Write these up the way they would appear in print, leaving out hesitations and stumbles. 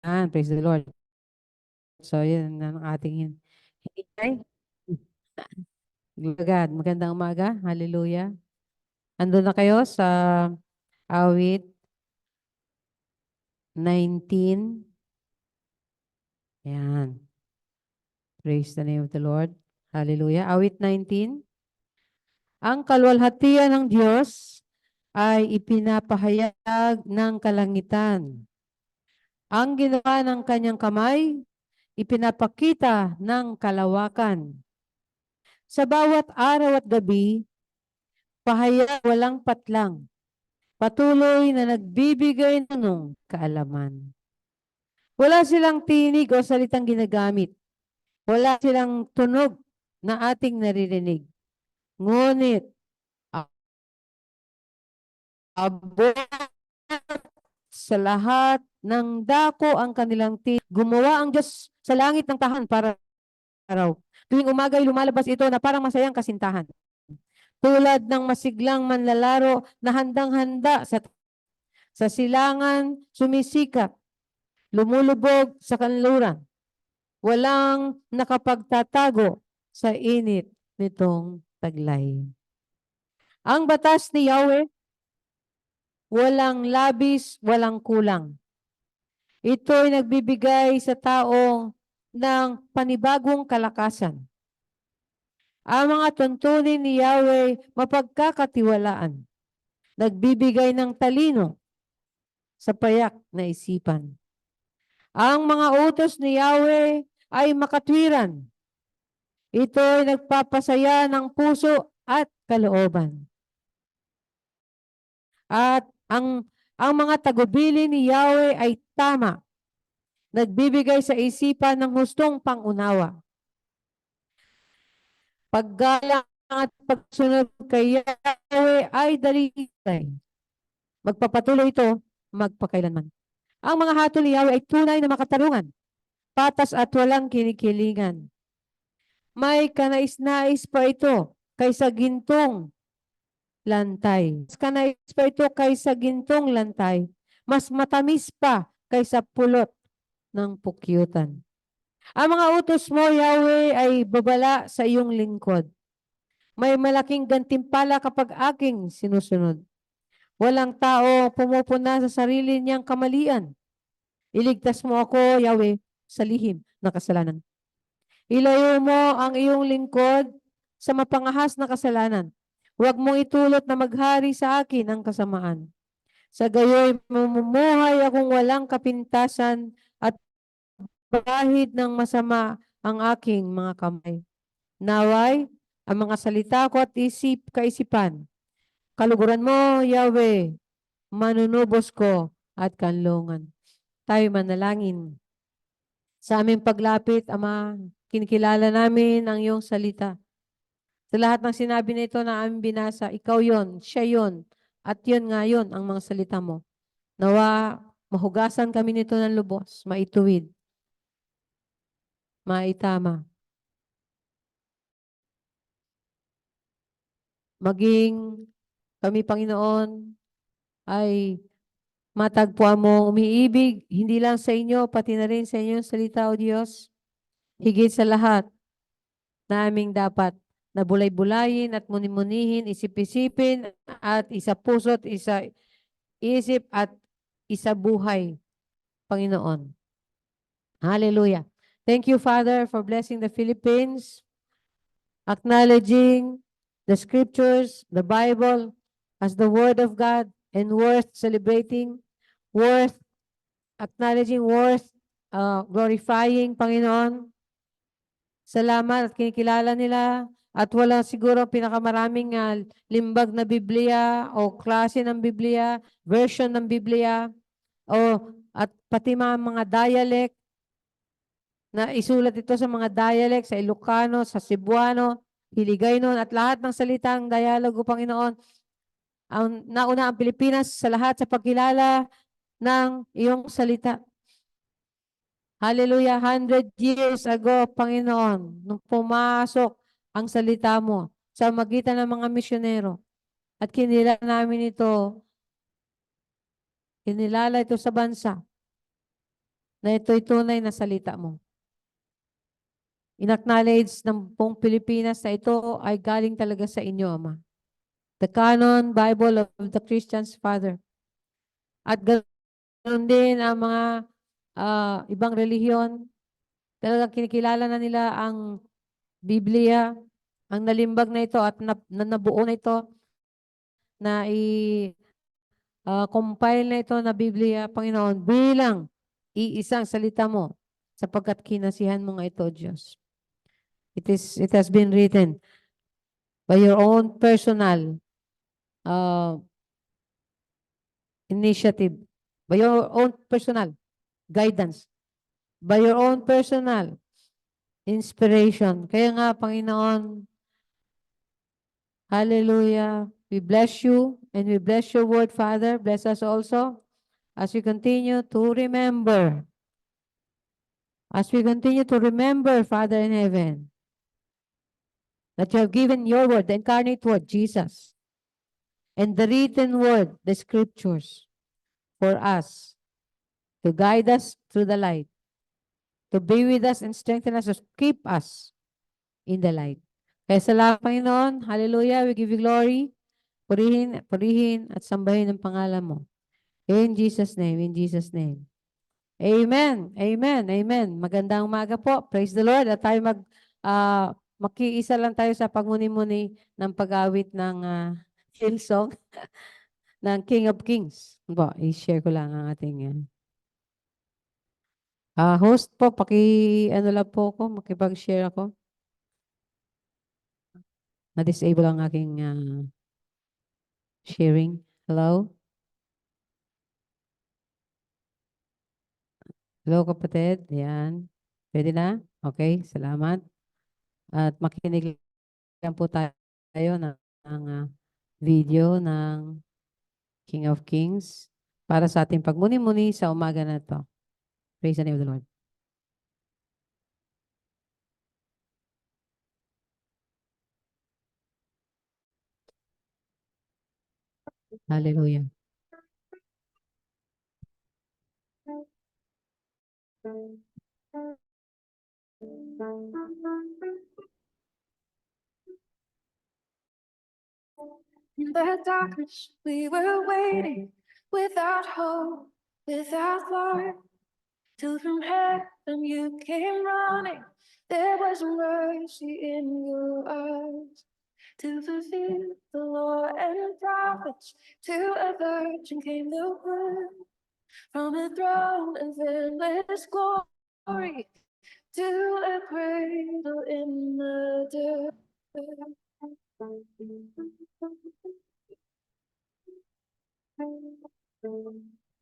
Praise the Lord. So, yun ang ating hinihintay. God, magandang umaga. Hallelujah. Ando na kayo sa awit 19. Yan. Praise the name of the Lord. Hallelujah. Awit 19. Ang kaluwalhatian ng Diyos ay ipinapahayag ng kalangitan. Ang ginawa ng kanyang kamay, ipinapakita ng kalawakan. Sa bawat araw at gabi, pahayag walang patlang. Patuloy na nagbibigay ng kaalaman. Wala silang tinig o salitang ginagamit. Wala silang tunog na ating naririnig. Ngunit, abot sa lahat ng dako ang kanilang tinig. Gumawa ang Diyos sa langit ng tahan para araw. Tuwing umaga ay lumalabas ito na parang masayang kasintahan. Tulad ng masiglang manlalaro na handang-handa sa silangan, sumisikap, lumulubog sa kanluran. Walang nakapagtatago sa init nitong taglay. Ang batas ni Yahweh, walang labis, walang kulang. Ito ay nagbibigay sa tao ng panibagong kalakasan. Ang mga tuntunin ni Yahweh mapagkakatiwalaan. Nagbibigay ng talino sa payak na isipan. Ang mga utos ni Yahweh ay makatwiran. Ito ay nagpapasaya ng puso at kalooban. At ang mga tagubilin ni Yahweh ay tama. Nagbibigay sa isipan ng hustong pangunawa. Paggalang at pagsunod kay Yahweh ay dalisay. Magpapatuloy ito magpakailanman. Ang mga hatol ni Yahweh ay tunay na makatarungan, patas at walang kinikilingan. May kanais-nais pa ito kaysa gintong lantay. Mas kanais pa ito kaysa gintong lantay. Mas matamis pa kaysa pulot ng pukyutan. Ang mga utos mo, Yahweh, ay babala sa iyong lingkod. May malaking gantimpala kapag aking sinusunod. Walang tao pumupuna sa sarili niyang kamalian. Iligtas mo ako, Yahweh, sa lihim na kasalanan. Ilayo mo ang iyong lingkod sa mapangahas na kasalanan. Huwag mong itulot na maghari sa akin ang kasamaan. Sa gayoy, mamumuhay akong walang kapintasan at bahid ng masama ang aking mga kamay. Naway, ang mga salita ko at kaisipan. Kaluguran mo, Yahweh, manunubos ko at kanlungan. Tayo manalangin. Sa aming paglapit, Ama, kinikilala namin ang iyong salita. Sa lahat ng sinabi na ito na aming binasa, ikaw yon, siya yon, at yun nga yun ang mga salita mo. Nawa, mahugasan kami nito ng lubos, maituwid, maitama. Maging kami, Panginoon, ay matagpuan mo umiibig, hindi lang sa inyo, pati na rin sa inyong salita, O Diyos. Higit sa lahat, na aming dapat na bulay-bulayin at muni-munihin, isip-isipin at isa puso't isa isip at isa buhay, Panginoon. Hallelujah. Thank you, Father, for blessing the Philippines, acknowledging the scriptures, the Bible, as the Word of God and worth celebrating, worth acknowledging, worth glorifying, Panginoon. Salamat at kinikilala nila at wala siguro pinakamaraming limbag na Biblia o klase ng Biblia, version ng Biblia o at pati mga dialect na isulat ito sa mga dialect sa Ilocano, sa Cebuano, Hiligaynon at lahat ng salitang dialogo, Panginoon. Ang nauna ang Pilipinas sa lahat sa pagkilala ng iyong salita. Hallelujah, 100 years ago, Panginoon, nung pumasok ang salita mo sa magitan ng mga misyonero at kinilala ito sa bansa. na ito'y tunay na salita mo. In-acknowledge ng buong Pilipinas na ito ay galing talaga sa inyo, Ama. The Canon Bible of the Christian's Father. At ganoon din ang mga ibang relihiyon. Talagang kinikilala na nila ang Biblia, ang nalimbag na ito at nabuo na ito na compile na ito na Biblia, Panginoon, bilang iisang salita mo sapagkat kinasihan mo nga ito, Diyos. It has been written by your own personal initiative, by your own personal guidance, by your own personal inspiration. Kaya nga, Panginoon, hallelujah, we bless you and we bless your word, Father. Bless us also as we continue to remember, Father in heaven, that you have given your word, the incarnate word, Jesus, and the written word, the scriptures, for us to guide us through the light, to be with us and strengthen us, to keep us in the light. Kaya salamat, Panginoon. Hallelujah. We give you glory. Purihin at sambahin ang pangalan mo. In Jesus' name, in Jesus' name. Amen. Amen. Amen. Magandang umaga po. Praise the Lord. At tayo makiisa lang tayo sa pagmuni-muni ng pag-awit ng Hillsong ng King of Kings. I-share ko lang ang ating host po, ano lang po ako, makipag-share ako. Na-disable ang aking sharing. Hello? Hello, kapatid. Ayan. Pwede na? Okay, salamat. At makinig lang po tayo ng video ng King of Kings para sa ating pagmuni-muni sa umaga na to. Praise the name of the Lord. Hallelujah. In the darkness, we were waiting, without hope, without light, till from heaven you came running. There was mercy in your eyes to fulfill the law and prophets. To a virgin came the word from a throne of endless glory to a cradle in the dirt.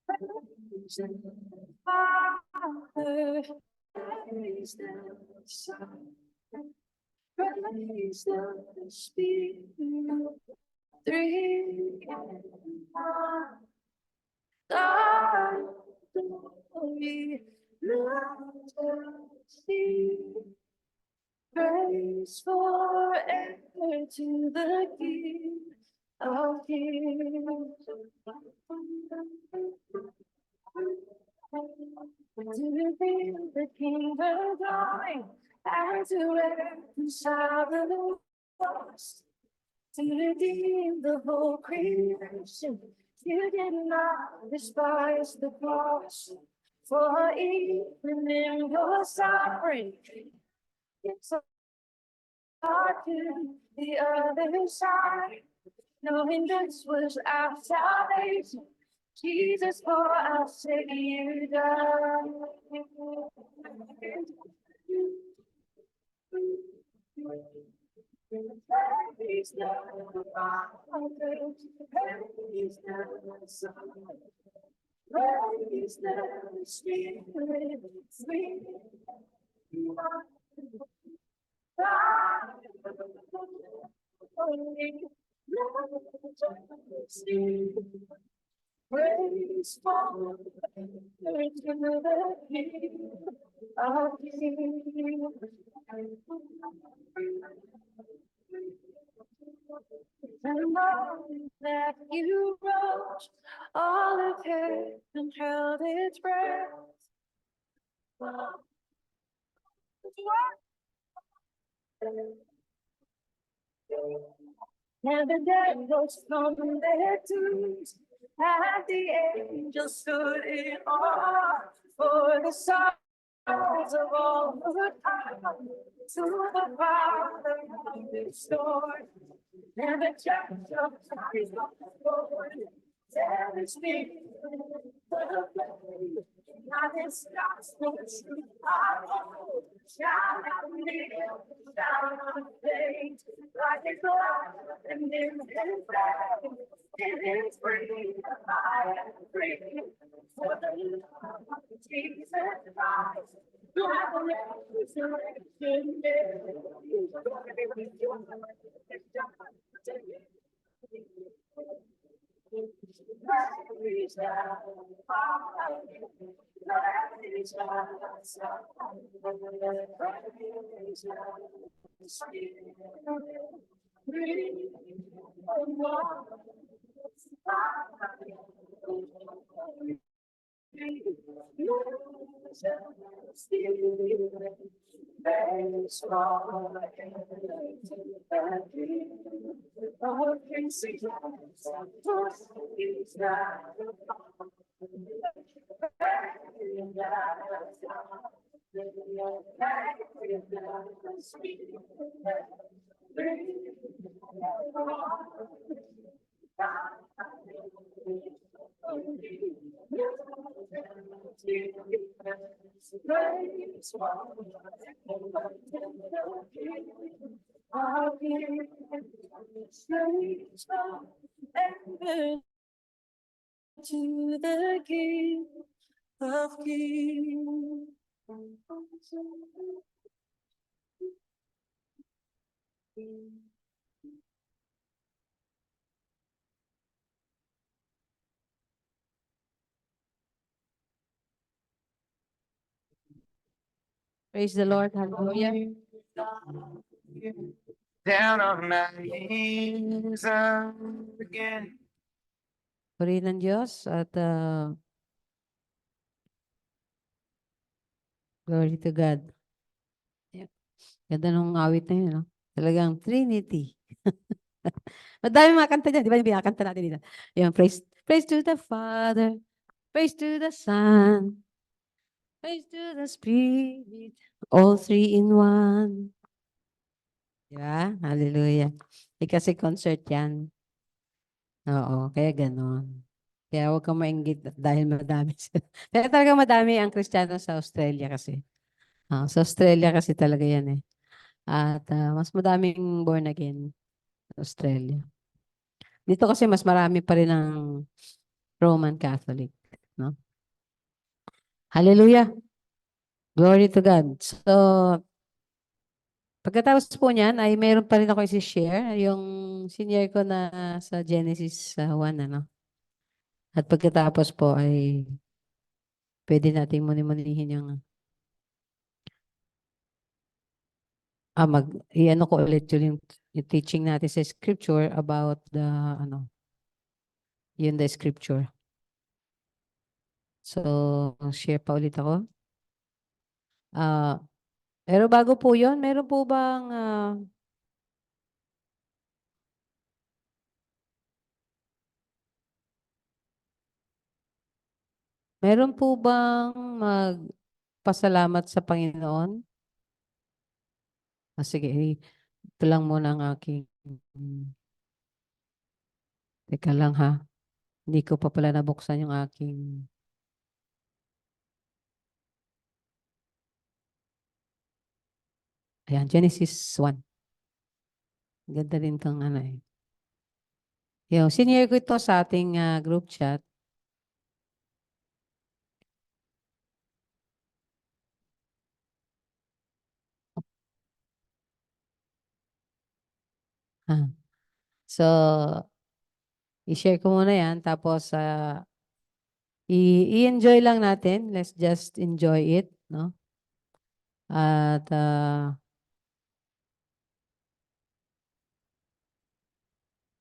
Praise the Father, praise the Son, praise the Spirit, three in one. God, glory, majesty, praise forever to the King of Kings. To reveal the kingdom glory and to reconcile the lost, to redeem the whole creation. You did not despise the cross, for even in your suffering, it's hard to the other side, knowing this was our salvation. Jesus, for our sake, you died. Praise the Father, praise the Son, praise the Spirit, sweet praise for the King of Kings. And knowing that you rose, all of heaven held its breath. And the dead rose from their tombs, and the angels stood in awe for the souls of all who had come to the Father restored. And the church of Christ the Lord, tell his people the faith, not his gospel truth. Oh, shall not kneel, shall not faint, like his love and in his faith. It is free, I am free, for the love of Jesus Christ. Resurrection to the King of Kings. Praise the Lord. Hallelujah. Down on my knees again. Purihin ng Diyos at glory to God. Yeah. Ganda nung awit na yun, no? Talagang Trinity. Madami mga kanta dyan. Di ba yung binakanta natin dito? Yung praise to the Father, praise to the Son, praise to the Spirit, all three in one. Di ba? Hallelujah. Kasi concert yan. Oo, kaya ganon. Kaya huwag kang mainggit dahil madami sila. Kaya talaga madami ang Kristiyano sa Australia kasi. Sa Australia kasi talaga yan eh. At mas madaming born again sa Australia. Dito kasi mas marami pa rin ang Roman Catholic. No? Hallelujah. Glory to God. So, pagkatapos po niyan ay mayroon pa rin ako isi-share. Yung senior ko na sa Genesis 1. Ano? At pagkatapos po ay pwede nating muni-munihin yung i-ano ko ulit yung teaching natin sa scripture about the yun the scripture. So, share pa ulit ako. Pero bago po yun, meron po bang magpasalamat sa Panginoon? Sige, ito lang muna ang aking teka lang ha. Hindi ko pa pala nabuksan yung aking ayan, Genesis 1. Ganda rin itong eh. Yung senior ko ito sa ating group chat. So, i-share ko muna yan. Tapos, i-enjoy lang natin. Let's just enjoy it. No? At,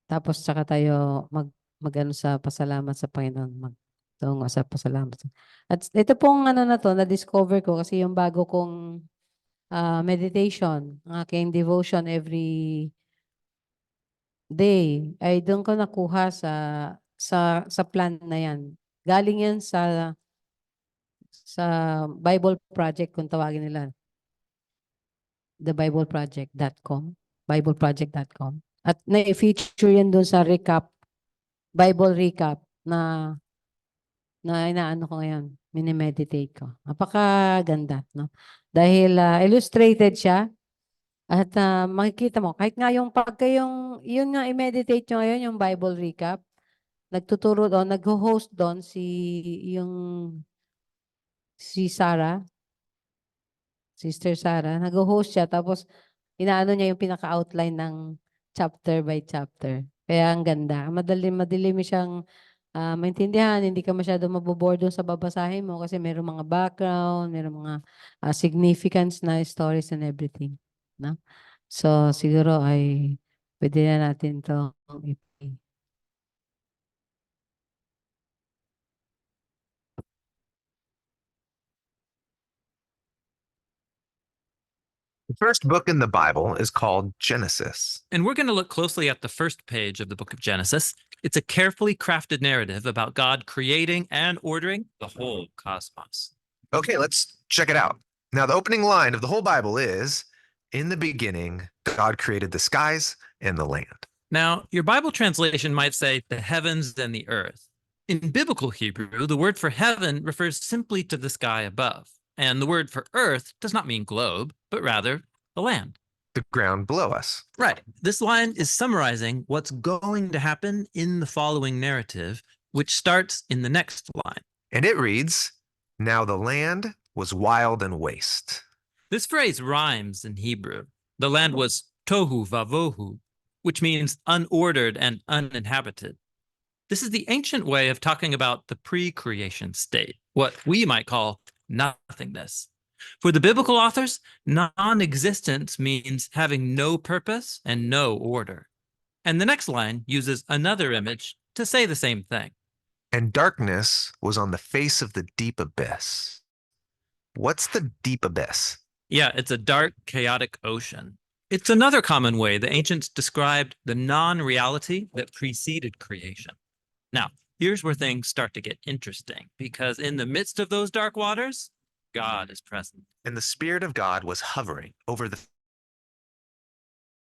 tapos, saka tayo mag-ano sa pasalamat sa Panginoon. Oo nga, sa pasalamat. At ito pong ano na to, na-discover ko kasi yung bago kong meditation, ang aking devotion every day, ay doon ko nakuha sa plan na yan. Galing yan sa Bible Project kung tawagin nila. thebibleproject.com, bibleproject.com. At na-feature yan doon sa recap, Bible recap na inaano ko ngayon, minimeditate ko. Napakaganda, no? Dahil illustrated siya at makikita mo, kahit nga yung pagka yun nga i-meditate nyo ngayon, yung Bible recap, nagtuturo doon, nag-host doon si Sarah, Sister Sarah, nag-host siya, tapos inaano niya yung pinaka-outline ng chapter by chapter. Kaya ang ganda. Madilim siyang maintindihan, hindi ka masyado mabobore doon sa babasahin mo kasi mayroong mga background, mayroong mga significance na stories and everything. No? So, siguro ay pwede na natin ito The first book in the Bible is called Genesis. And we're going to look closely at the first page of the book of Genesis. It's a carefully crafted narrative about God creating and ordering the whole cosmos. Okay, let's check it out. Now, the opening line of the whole Bible is, "In the beginning, God created the skies and the land." Now, your Bible translation might say the heavens and the earth. In biblical Hebrew, the word for heaven refers simply to the sky above. And the word for earth does not mean globe, but rather the land. The ground below us. Right. This line is summarizing what's going to happen in the following narrative, which starts in the next line. And it reads, "Now the land was wild and waste." This phrase rhymes in Hebrew. The land was tohu vavohu, which means unordered and uninhabited. This is the ancient way of talking about the pre-creation state, what we might call nothingness. For the biblical authors, non-existence means having no purpose and no order. And the next line uses another image to say the same thing. And darkness was on the face of the deep abyss. What's the deep abyss? Yeah, it's a dark, chaotic ocean. It's another common way the ancients described the non-reality that preceded creation. Now, here's where things start to get interesting, because in the midst of those dark waters, God is present. And the Spirit of God was hovering over the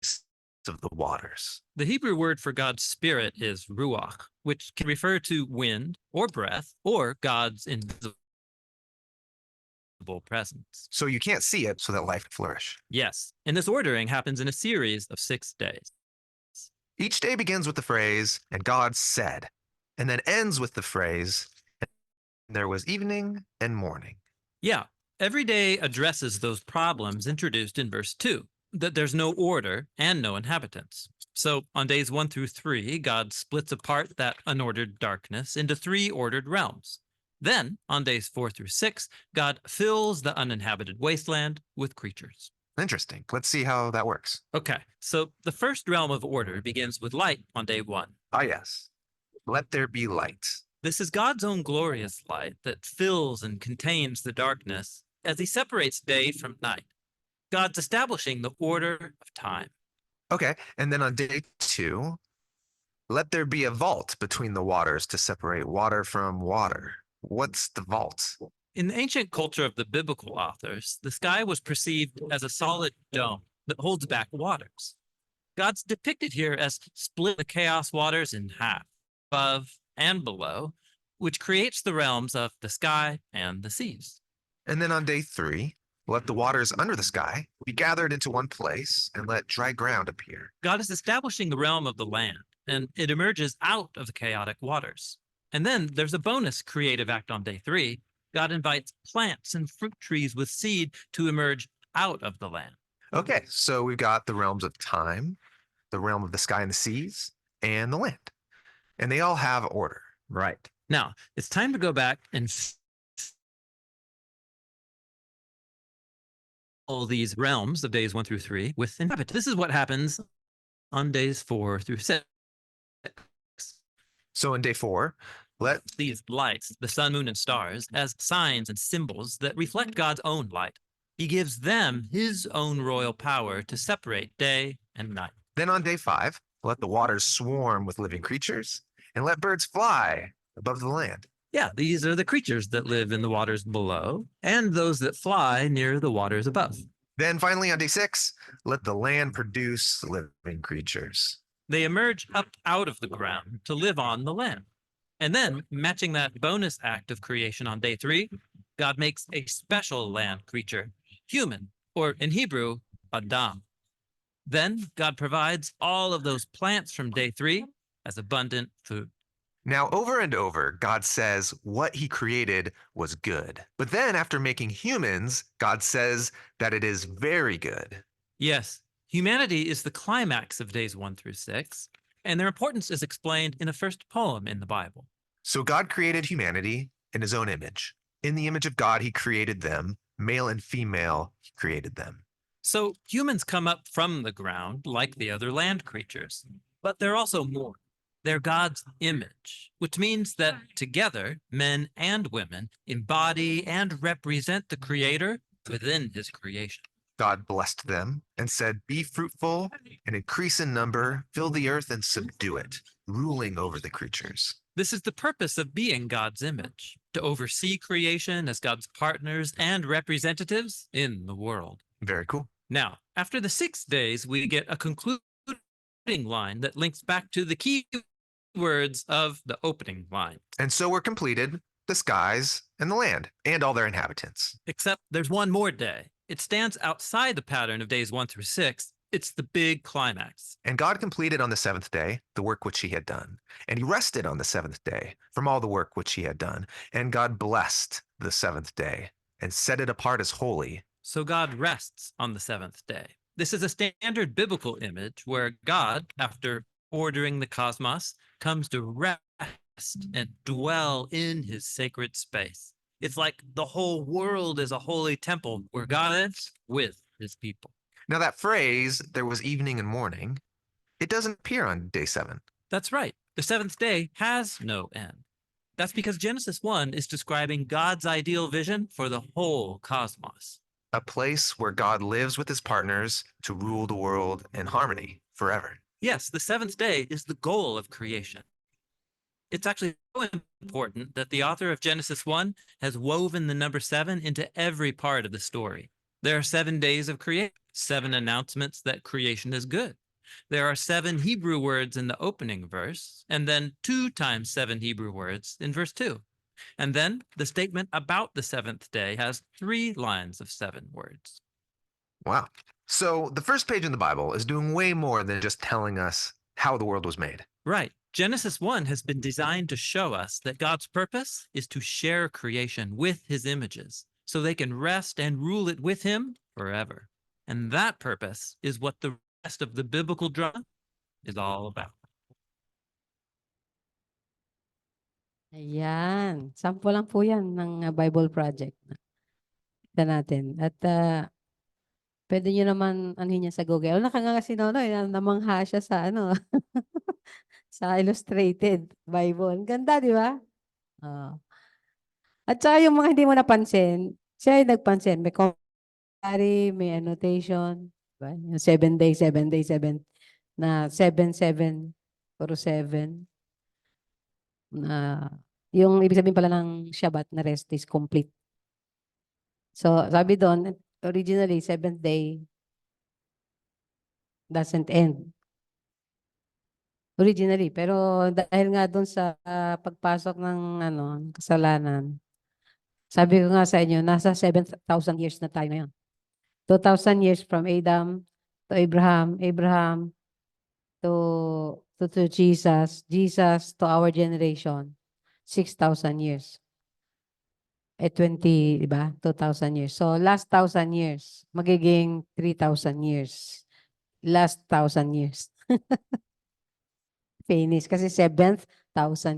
face of the waters. The Hebrew word for God's spirit is ruach, which can refer to wind or breath or God's invisible presence. So you can't see it so that life can flourish. Yes, and this ordering happens in a series of 6 days. Each day begins with the phrase, "And God said," and then ends with the phrase, "And there was evening and morning." Yeah, every day addresses those problems introduced in verse 2, that there's no order and no inhabitants. So on days 1 through 3, God splits apart that unordered darkness into 3 ordered realms. Then, on days 4 through 6, God fills the uninhabited wasteland with creatures. Interesting. Let's see how that works. Okay, so the first realm of order begins with light on day 1. Ah, yes. Let there be light. This is God's own glorious light that fills and contains the darkness as he separates day from night. God's establishing the order of time. Okay. And then on day 2, let there be a vault between the waters to separate water from water. What's the vault? In the ancient culture of the biblical authors, the sky was perceived as a solid dome that holds back waters. God's depicted here as split the chaos waters in half, above and below, which creates the realms of the sky and the seas. And then on day 3, let the waters under the sky be gathered into one place and let dry ground appear. God is establishing the realm of the land, and it emerges out of the chaotic waters. And then there's a bonus creative act on day 3. God invites plants and fruit trees with seed to emerge out of the land. Okay, so we've got the realms of time, the realm of the sky and the seas, and the land. And they all have order. Right. Now, it's time to go back and all these realms of days 1 through 3 with inhabitants. This is what happens on days 4 through 6. So in day 4, Let these lights, the sun, moon, and stars, as signs and symbols that reflect God's own light. He gives them his own royal power to separate day and night. Then on day 5, let the waters swarm with living creatures, and let birds fly above the land. Yeah, these are the creatures that live in the waters below and those that fly near the waters above. Then finally on day 6, let the land produce living creatures. They emerge up out of the ground to live on the land. And then, matching that bonus act of creation on day 3, God makes a special land creature, human, or in Hebrew, Adam. Then God provides all of those plants from day 3 as abundant food. Now, over and over, God says what he created was good. But then, after making humans, God says that it is very good. Yes, humanity is the climax of days 1 through 6, and their importance is explained in the first poem in the Bible. So, God created humanity in his own image. In the image of God, he created them. Male and female, he created them. So humans come up from the ground like the other land creatures, but they're also more. They're God's image, which means that together, men and women embody and represent the Creator within his creation. God blessed them and said, "Be fruitful and increase in number, fill the earth and subdue it, ruling over the creatures." This is the purpose of being God's image, to oversee creation as God's partners and representatives in the world. Very cool. Now, after the 6 days, we get a concluding line that links back to the key words of the opening line. And so were completed the skies and the land and all their inhabitants. Except there's one more day. It stands outside the pattern of days 1 through 6. It's the big climax. And God completed on the 7th day the work which he had done. And he rested on the 7th day from all the work which he had done. And God blessed the 7th day and set it apart as holy. So God rests on the 7th day. This is a standard biblical image where God, after ordering the cosmos, comes to rest and dwell in his sacred space. It's like the whole world is a holy temple where God is with his people. Now that phrase, there was evening and morning, it doesn't appear on day 7. That's right. The 7th day has no end. That's because Genesis 1 is describing God's ideal vision for the whole cosmos. A place where God lives with his partners to rule the world in harmony forever. Yes, the 7th day is the goal of creation. It's actually so important that the author of Genesis 1 has woven the number 7 into every part of the story. There are 7 days of creation, 7 announcements that creation is good. There are 7 Hebrew words in the opening verse, and then 2 times 7 Hebrew words in verse 2. And then the statement about the 7th day has 3 lines of 7 words. Wow. So the first page in the Bible is doing way more than just telling us how the world was made. Right. Genesis 1 has been designed to show us that God's purpose is to share creation with his images so they can rest and rule it with him forever. And that purpose is what the rest of the biblical drama is all about. Ayan. Sample lang po yan ng Bible project. Ito natin. At pwede nyo naman anuhin niya sa Google. Nakanganga si Nonoy, namangha siya sa sa Illustrated Bible. Ang ganda, di ba? At saka yung mga hindi mo napansin, siya ay nagpansin. May commentary, may annotation. Diba? Yung 7 day, 7 day, 7 na 7, 7, puro 7. Yung ibig sabihin pala ng Shabbat na rest is complete. So, sabi doon, originally, 7th day doesn't end. Originally. Pero dahil nga doon sa pagpasok ng kasalanan, sabi ko nga sa inyo, nasa 7,000 years na tayo ngayon. 2,000 years from Adam to Abraham, Abraham to Jesus, Jesus to our generation, 6,000 years. 20, di ba? 2,000 years. So, last 1,000 years, magiging 3,000 years. Last 1,000 years. Finish. Kasi 7,000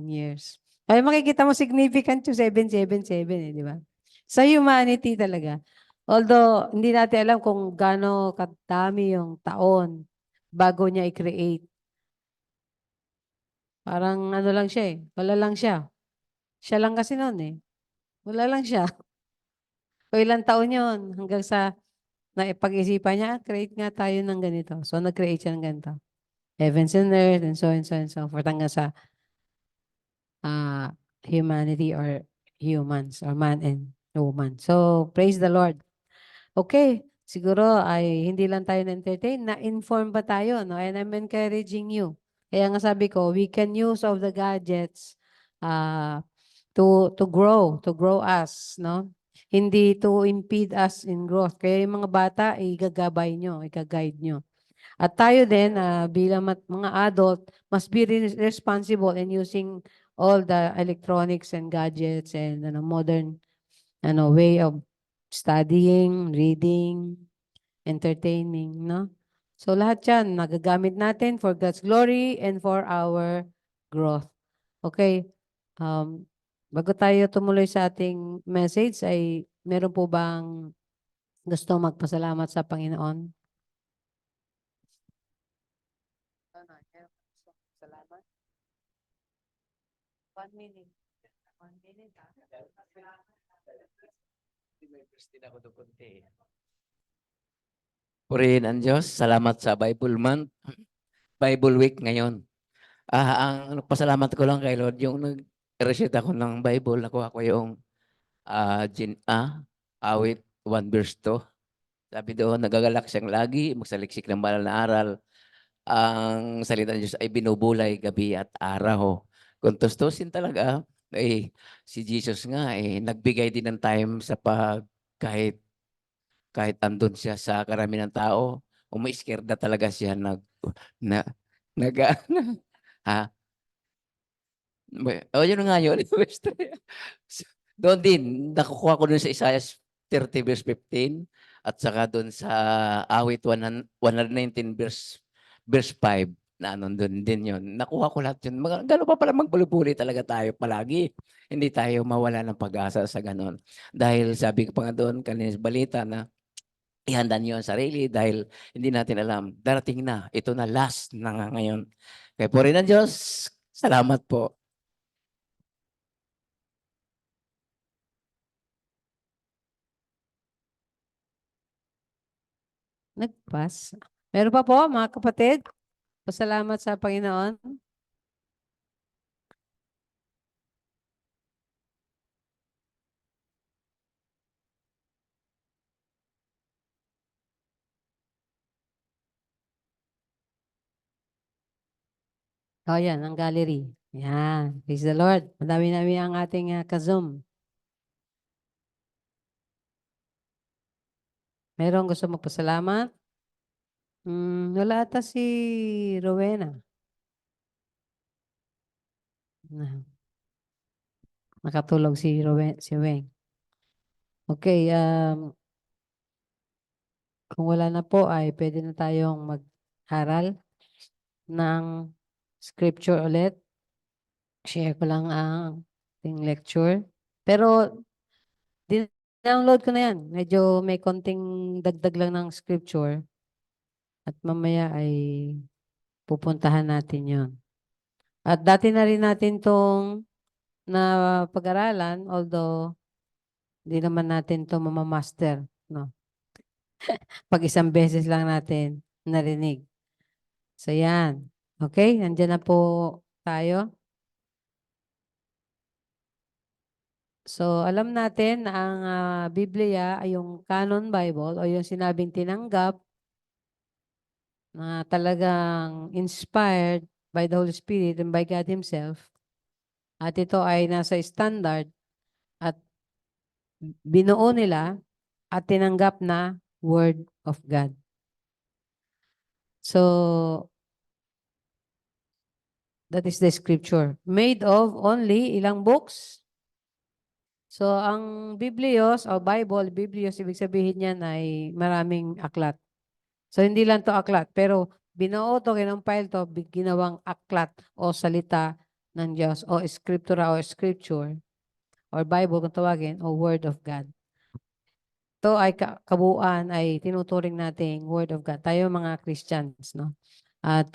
years. Kaya makikita mo significant yung 777, di ba? Sa humanity talaga. Although, hindi natin alam kung gaano kadami yung taon bago niya i-create. Parang lang siya eh. Wala lang siya. Siya lang kasi noon eh. Wala lang siya. O ilang taon yun hanggang sa naipag-isipan niya, create nga tayo ng ganito. So, nag-create siya ng ganito. Heavens and earth and so and so and so forth hanggang sa humanity or humans or man and woman. So, praise the Lord. Okay, siguro ay hindi lang tayo na-entertain, na-inform ba tayo, no? And I'm encouraging you. Kaya nga sabi ko, we can use of the gadgets to grow us, no? Hindi to impede us in growth. Kaya yung mga bata, igagabay nyo, ika-guide nyo. At tayo din, bilang mga adult, must be responsible in using all the electronics and gadgets and modern way of studying, reading, entertaining, no? So lahat yan, nagagamit natin for God's glory and for our growth. Okay. Bago tayo tumuloy sa ating message, ay meron po bang gusto magpasalamat sa Panginoon? Salamat. 1 minute. 1 minute. Purihin ang Diyos. Salamat sa Bible Month, Bible Week ngayon. Ang pasalamat ko lang kay Lord, yung nag-recite ako ng Bible, nakuha ko yung awit 1 verse 2. Sabi doon, nagagalak siyang lagi, magsaliksik ng banal na aral. Ang salita ng Diyos ay binubulay gabi at araw. Kung tustusin talaga, si Jesus nga nagbigay din ng time sa kahit andun siya sa karamihan ng tao, umiiskerda talaga siya na nag ha. Yun nga yun. Doon din, nakukuha ko dun sa Isaiah 30 verse 15 at saka doon sa awit 119 verse 5 na nandun din yun. Nakuha ko lahat yun. Gano'n pa pala magbulibuli talaga tayo palagi. Hindi tayo mawala ng pag-asa sa ganon. Dahil sabi ko pa nga doon, kanina sa balita na ihanda niyo ang sarili dahil hindi natin alam. Darating na. Ito na last na nga ngayon. Kaya po rin ng Diyos. Salamat po. Nagpas. Meron pa po, mga kapatid? Pasalamat sa Panginoon. Yan, ang gallery. Yan. Praise the Lord. Madami-dami ang ating ka-Zoom. Meron gusto magpasalamat? Wala ata si Rowena. Nakatulog si Weng. Okay, kung wala na po ay pwede na tayong mag-aral ng scripture ulit. Share ko lang ang lecture. Pero download ko na yan. Medyo may konting dagdag lang ng scripture. At mamaya ay pupuntahan natin yon. At dati na rin natin itong na pag-aralan, although hindi naman natin ito mamamaster. No? Pag isang beses lang natin narinig. So yan. Okay, nandiyan na po tayo. So, alam natin na ang Biblia ay yung canon Bible o yung sinabing tinanggap na talagang inspired by the Holy Spirit and by God Himself. At ito ay nasa standard at binuo nila at tinanggap na Word of God. So, that is the scripture. Made of only ilang books? So, ang Biblios o Bible, Biblios, ibig sabihin niyan ay maraming aklat. So, hindi lang to aklat, pero binuo to, kinumpile to, ginawang aklat o salita ng Diyos o scriptura o scripture or Bible kung tawagin o Word of God. Ito ay kabuuan ay tinuturing nating Word of God. Tayo mga Christians, no? At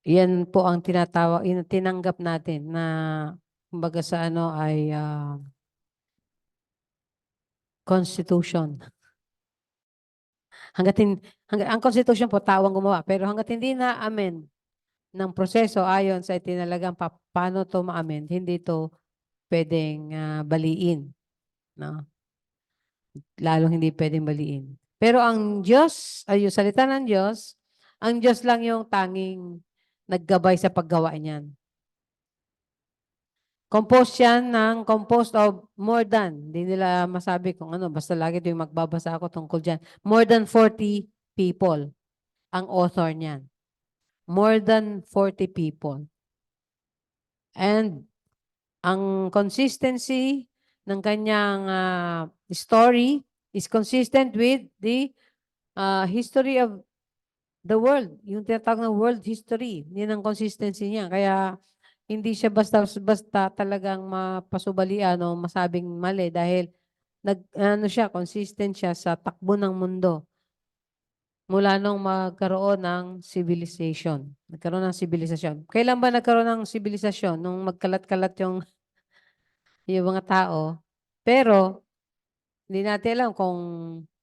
Yan po ang tinatawag, tinanggap natin na kumbaga sa ano ay constitution. Ang constitution po tao ang gumawa, pero hangga't hindi na amen ng proseso ayon sa itinalagang paano to ma-amend, hindi to pwedeng baliin, no? Lalong hindi pwedeng baliin. Pero ang Diyos, ay yung salita ng Diyos, ang Diyos lang yung tanging naggabay sa paggawa niyan. Composed yan composed of more than, hindi nila masabi kung ano, basta lagi ito yung magbabasa ako tungkol dyan. More than 40 people ang author niyan. More than 40 people. And ang consistency ng kanyang story is consistent with the history of the world. Yung tinatawag ng world history. Yan ang consistency niya. Kaya hindi siya basta talagang mapasubalian o masabing mali dahil consistent siya sa takbo ng mundo mula nung magkaroon ng civilization. Nagkaroon ng civilization. Kailan ba nagkaroon ng civilization? Nung magkalat-kalat yung mga tao. Pero hindi natin alam kung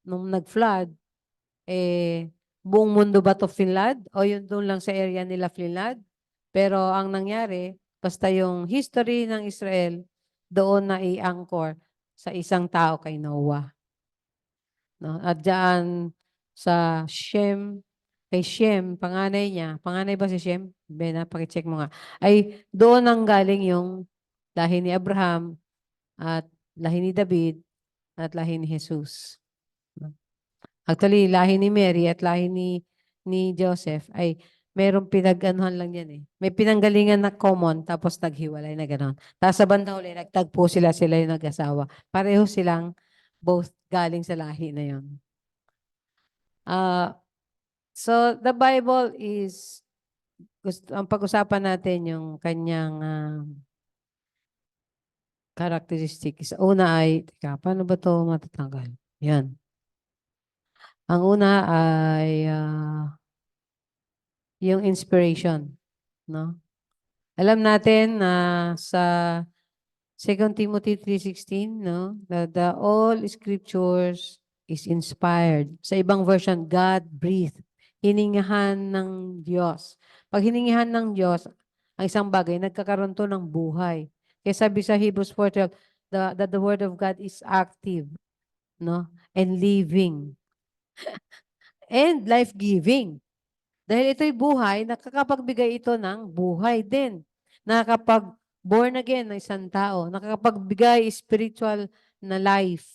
nung nag-flood, buong mundo ba to Finland o yun doon lang sa area nila Finland? Pero ang nangyari, basta yung history ng Israel, doon na i-anchor sa isang tao kay Noah. No? At diyan sa Shem, kay Shem, panganay niya, panganay ba si Shem? Bena, pakicheck mo nga. Ay doon ang galing yung lahi ni Abraham at lahi ni David at lahi ni Jesus. Actually, lahi ni Mary at lahi ni Joseph ay merong pinag-anuhan lang yan eh. May pinanggalingan na common tapos naghiwalay na gano'n. Tapos sa bandang huli, nagtagpo sila yung nag-asawa. Pareho silang both galing sa lahi na yun. So the Bible is, ang pag-usapan natin yung kanyang characteristics. Una ay, teka, paano ba ito matatanggal? Yan. Ang una ay yung inspiration, no? Alam natin na sa 2 Timothy 3:16, no? The all scriptures is inspired. Sa ibang version, God breathed. Hiningahan ng Diyos. Pag hiningahan ng Diyos, ang isang bagay, nagkakaroon to ng buhay. Kaya sabi sa Hebrews 4:12, that the word of God is active, no? And living. And life-giving. Dahil ito'y buhay, nakakapagbigay ito ng buhay din. Nakakapag-born again ng isang tao. Nakakapagbigay spiritual na life.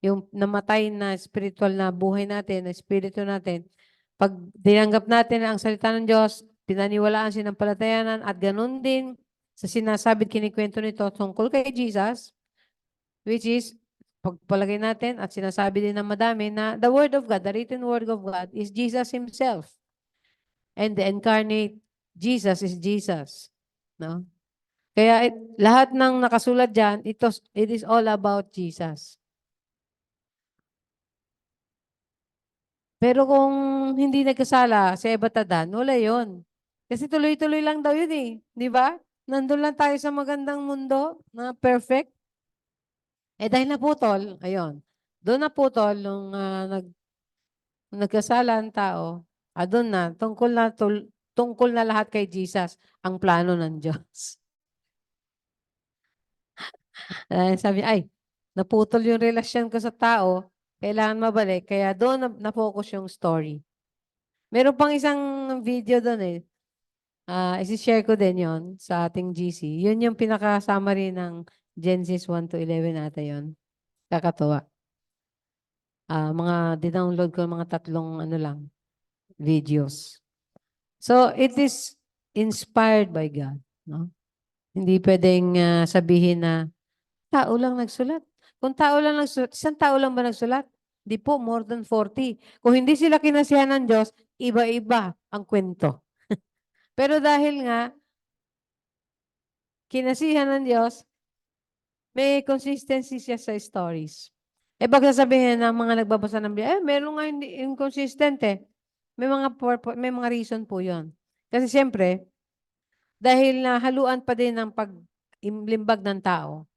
Yung namatay na spiritual na buhay natin, na spirito natin. Pag dinanggap natin ang salita ng Diyos, pinaniwalaan sinampalatayanan at ganun din sa sinasabi at kinikwento nito tungkol kay Jesus, which is pagpalagay natin at sinasabi din ng madami na the Word of God, the written Word of God is Jesus Himself. And the incarnate Jesus is Jesus. No? Kaya lahat ng nakasulat dyan, it is all about Jesus. Pero kung hindi nagkasala sa Ebatadan, wala yun. Kasi tuloy-tuloy lang daw yun eh. Di ba? Nandun lang tayo sa magandang mundo na perfect. Dahil naputol, ayun. Doon naputol nung nagkasala ang tao, doon na, tungkol na lahat kay Jesus ang plano ng Diyos. Sabi, naputol yung relasyon ko sa tao, kailangan mabalik, kaya doon na-focus yung story. Meron pang isang video doon eh. Isi-share ko din yon sa ating GC. Yun yung pinaka-summary ng Genesis 1 to 11 ata yun. Kakatuwa. Mga dinownload ko mga 3 videos. So, it is inspired by God. No? Hindi pwedeng sabihin na tao lang nagsulat. Kung tao lang nagsulat, isang tao lang ba nagsulat? Hindi po, more than 40. Kung hindi sila kinasihan ng Diyos, iba-iba ang kwento. Pero dahil nga, kinasihan ng Diyos, may consistency siya sa stories. Pag sasabihin ng mga nagbabasa ng Biblia, meron nga hindi inconsistent eh. May mga reason po 'yon. Kasi siyempre, dahil nahaluan pa din ng paglimbag ng tao,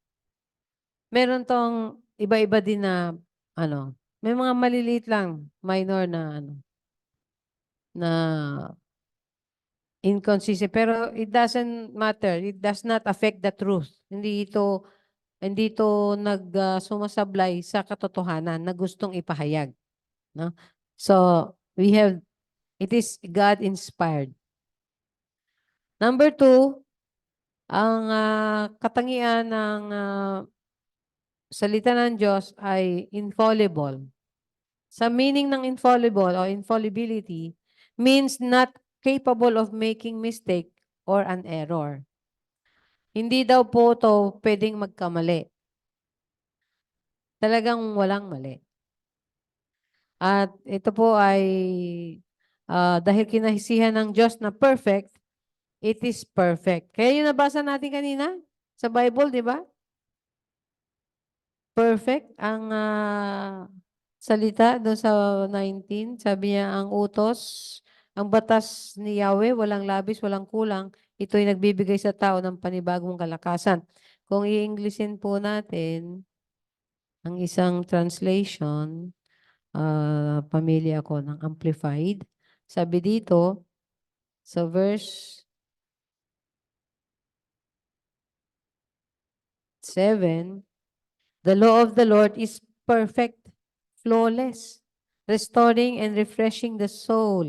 meron tong iba-iba din na, may mga maliliit lang, minor na, na inconsistent. Pero it doesn't matter. It does not affect the truth. Hindi ito sumasablay sa katotohanan na gustong ipahayag. No? So, it is God-inspired. Number 2, ang katangian ng salita ng Diyos ay infallible. Sa meaning ng infallible o infallibility means not capable of making mistake or an error. Hindi daw po to pwedeng magkamali. Talagang walang mali. At ito po ay dahil kinahisihan ng Diyos na perfect, it is perfect. Kaya yung nabasa natin kanina sa Bible, di ba? Perfect ang salita doon sa 19. Sabi niya, ang batas ni Yahweh, walang labis, walang kulang. Ito'y nagbibigay sa tao ng panibagong kalakasan. Kung i-Englishin po natin, ang isang translation, pamilya ako ng Amplified. Sabi dito, sa verse 7, the law of the Lord is perfect, flawless, restoring and refreshing the soul.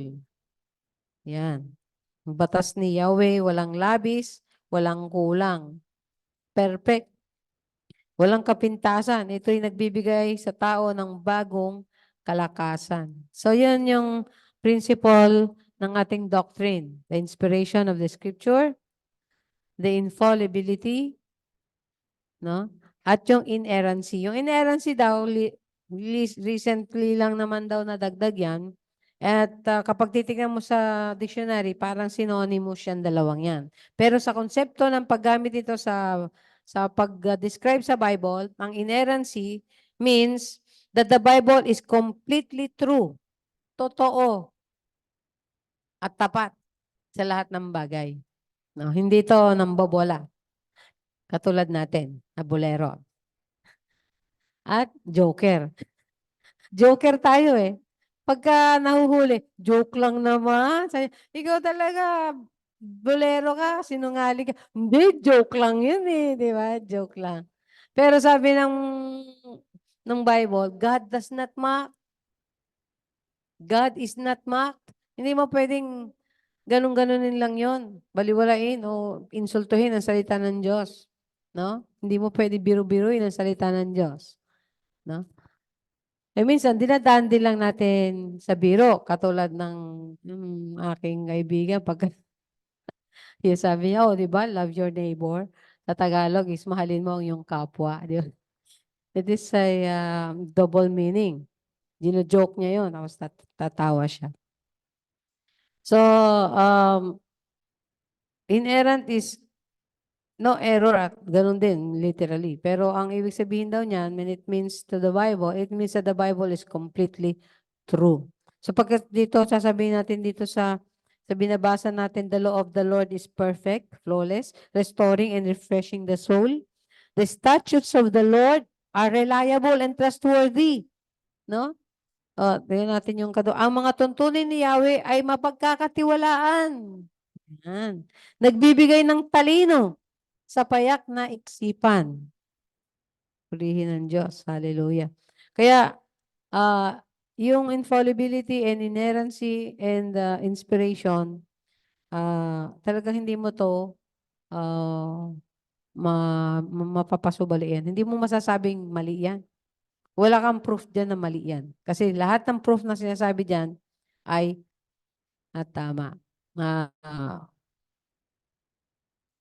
Yan. Ang batas ni Yahweh, walang labis, walang kulang. Perfect. Walang kapintasan. Ito'y nagbibigay sa tao ng bagong kalakasan. So, yan yung principle ng ating doctrine. The inspiration of the scripture, the infallibility, no? At yung inerrancy. Yung inerrancy daw, recently lang naman daw nadagdag yan. At kapag titignan mo sa dictionary, parang synonymous yan, dalawang yan. Pero sa konsepto ng paggamit ito sa pag-describe sa Bible, ang inerrancy means that the Bible is completely true, totoo, at tapat sa lahat ng bagay. No, hindi ito nambobola. Katulad natin, na bolero. At joker. Joker tayo eh. Pagka nahuhuli, joke lang naman. Ikaw talaga, bolero ka, sinungaling ka. Hindi, joke lang yun eh. Di ba? Joke lang. Pero sabi ng Bible, God does not mock. God is not mocked. Hindi mo pwedeng ganun-ganunin lang yon, baliwalain o insultuhin ang salita ng Diyos. No? Hindi mo pwede biru-biruin ang salita ng Diyos. No? Minsan, dinadaan din lang natin sa biro, katulad ng aking kaibigan. Pag yung sabi niya, di ba, love your neighbor. Sa Tagalog is mahalin mo ang iyong kapwa. Di ba? It is a double meaning. Gino-joke niya yun, tapos tatawa siya. So, inerrant is no error at ganun din, literally. Pero ang ibig sabihin daw niyan, when it means to the Bible, it means that the Bible is completely true. So pagkat dito, sasabihin natin dito sa binabasa natin, the law of the Lord is perfect, flawless, restoring and refreshing the soul. The statutes of the Lord are reliable and trustworthy. No? Tingnan natin yung ang mga tuntunin ni Yahweh ay mapagkakatiwalaan. Yan. Nagbibigay ng talino sa payak na isipan. Purihin ng Diyos. Hallelujah. Kaya, yung infallibility and inerrancy and inspiration, talagang hindi mo to mapapasubaliin. Hindi mo masasabing mali yan. Wala kang proof dyan na mali yan. Kasi lahat ng proof na sinasabi dyan ay tama.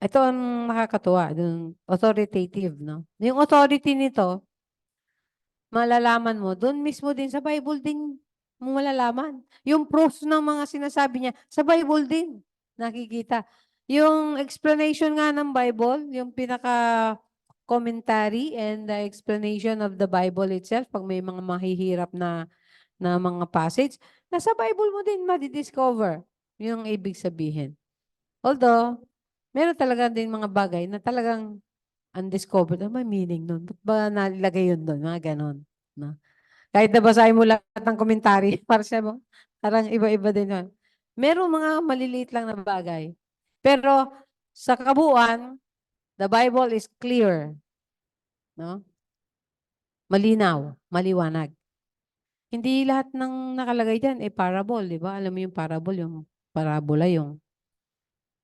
Ito ang nakakatuwa, yung authoritative, no? Yung authority nito, malalaman mo, doon mismo din sa Bible din mo malalaman. Yung proof ng mga sinasabi niya, sa Bible din nakikita. Yung explanation nga ng Bible, yung pinaka-commentary and the explanation of the Bible itself, pag may mga mahihirap na mga passage, nasa Bible mo din madidiscover yung ibig sabihin. Although, meron talaga din mga bagay na talagang undiscovered. Ano may meaning nun? Ba't ba nalagay yun doon? Mga ganon. No? Kahit nabasahin mo lahat ng komentary, parang iba-iba din yun. Merong mga maliliit lang na bagay. Pero sa kabuuan, the Bible is clear. No? Malinaw, maliwanag. Hindi lahat ng nakalagay dyan parable, di ba? Alam mo yung parable, yung parabola, yung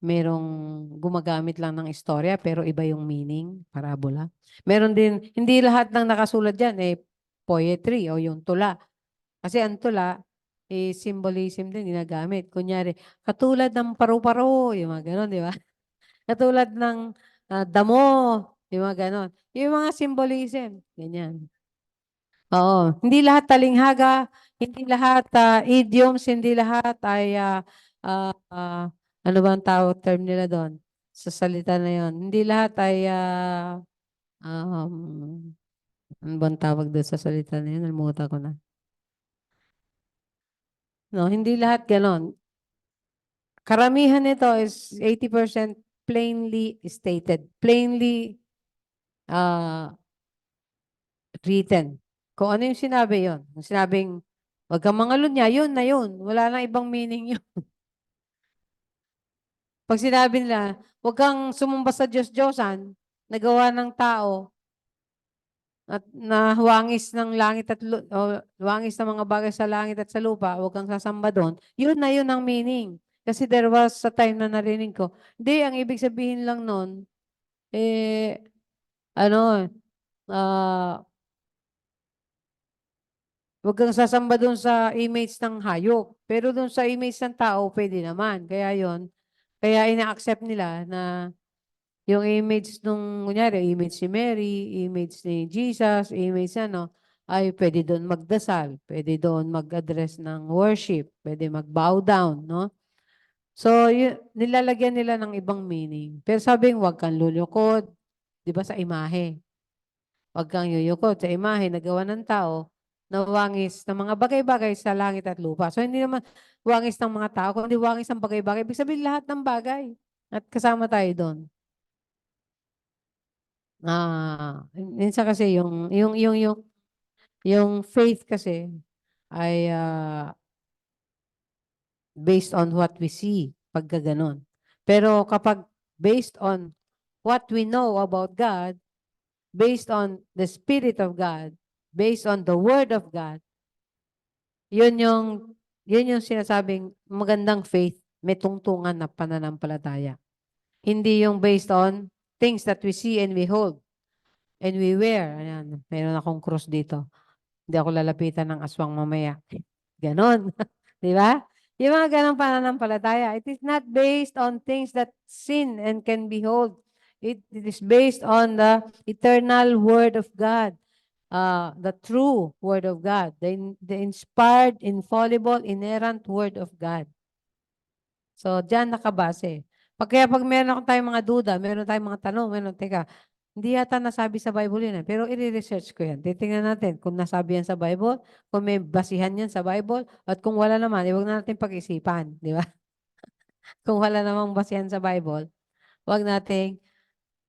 merong gumagamit lang ng istorya pero iba yung meaning, parabola. Meron din, hindi lahat ng nakasulat dyan poetry o yung tula. Kasi ang tula, symbolism din ginagamit. Kunyari, katulad ng paru-paro, yung mga ganon, di ba? Katulad ng damo, yung mga ganon. Yung mga symbolism, ganyan. Oo, hindi lahat talinghaga, hindi lahat idioms, hindi lahat ay ano ba ang tawag term nila doon sa salita na yon. Hindi lahat ay ano ba ang tawag doon sa salita na yun? Nalimutan ko na. No, hindi lahat ganon. Karamihan nito is 80% plainly stated, plainly written. Kung ano yung sinabi yon. Yung sinabing, wag kang mangalunya, yun na yun. Wala nang ibang meaning yun. Pag sinabi nila, wag kang sumamba sa Diyos-Diyosan, nagawa ng tao, at nahuwangis ng langit at huwangis ng mga bagay sa langit at sa lupa, wag kang sasamba doon. Yun na yun ang meaning. Kasi there was a time na narinig ko. Hindi, ang ibig sabihin lang nun, ano, wag kang sasamba doon sa image ng hayop. Pero doon sa image ng tao, pwede naman. Kaya yon, kaya ina-accept nila na yung image nung, kunyari, image si Mary, image ni Jesus, image ano, ay pwede doon magdasal, pwede doon mag-address ng worship, pwede mag-bow down, no? So, nilalagyan nila ng ibang meaning. Pero sabing, wag kang lulukod, di ba, sa imahe. Wag kang yuyukod sa imahe na gawa ng tao na wangis ng mga bagay-bagay sa langit at lupa. So, hindi naman wangis ng mga tao, kundi wangis ng bagay-bagay. Ibig sabihin lahat ng bagay. At kasama tayo doon. Minsan kasi yung faith kasi ay based on what we see, pagka ganon. Pero kapag based on what we know about God, based on the Spirit of God, based on the Word of God, yun yung sinasabing magandang faith, may tungtungan na pananampalataya. Hindi yung based on things that we see and we hold and we wear. Ayan, mayroon akong cross dito. Hindi ako lalapitan ng aswang mamaya. Ganon. Di ba? Yung mga ganong pananampalataya. It is not based on things that sin and can behold. It is based on the eternal Word of God. The true Word of God. The inspired, infallible, inerrant Word of God. So, dyan nakabase. Kaya pag meron tayong mga duda, meron tayong mga tanong, teka, hindi yata nasabi sa Bible yun. Pero i-research ko yan. Titingnan natin kung nasabi yan sa Bible, kung may basihan yan sa Bible, at kung wala naman, huwag na natin pag-isipan. Di ba? Kung wala namang basihan sa Bible, huwag nating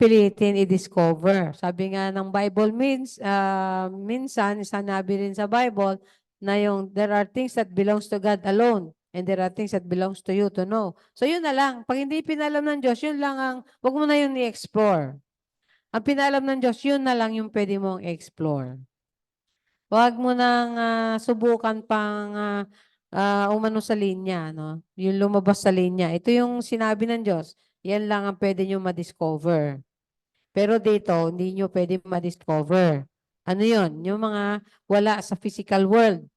pilitin i-discover. Sabi nga ng Bible minsan, sanabi rin sa Bible, na yung there are things that belongs to God alone. And there are things that belongs to you to know. So yun na lang. Pag hindi pinalam ng Diyos, yun lang wag mo na yun i-explore. Ang pinalam ng Diyos, yun na lang yung pwede mong explore. Huwag mo nang subukan pang umano sa linya, no? Yung lumabas sa linya. Ito yung sinabi ng Diyos. Yan lang ang pwede nyo ma-discover. Pero dito, hindi nyo pwede ma-discover. Ano yun? Yung mga wala sa physical world.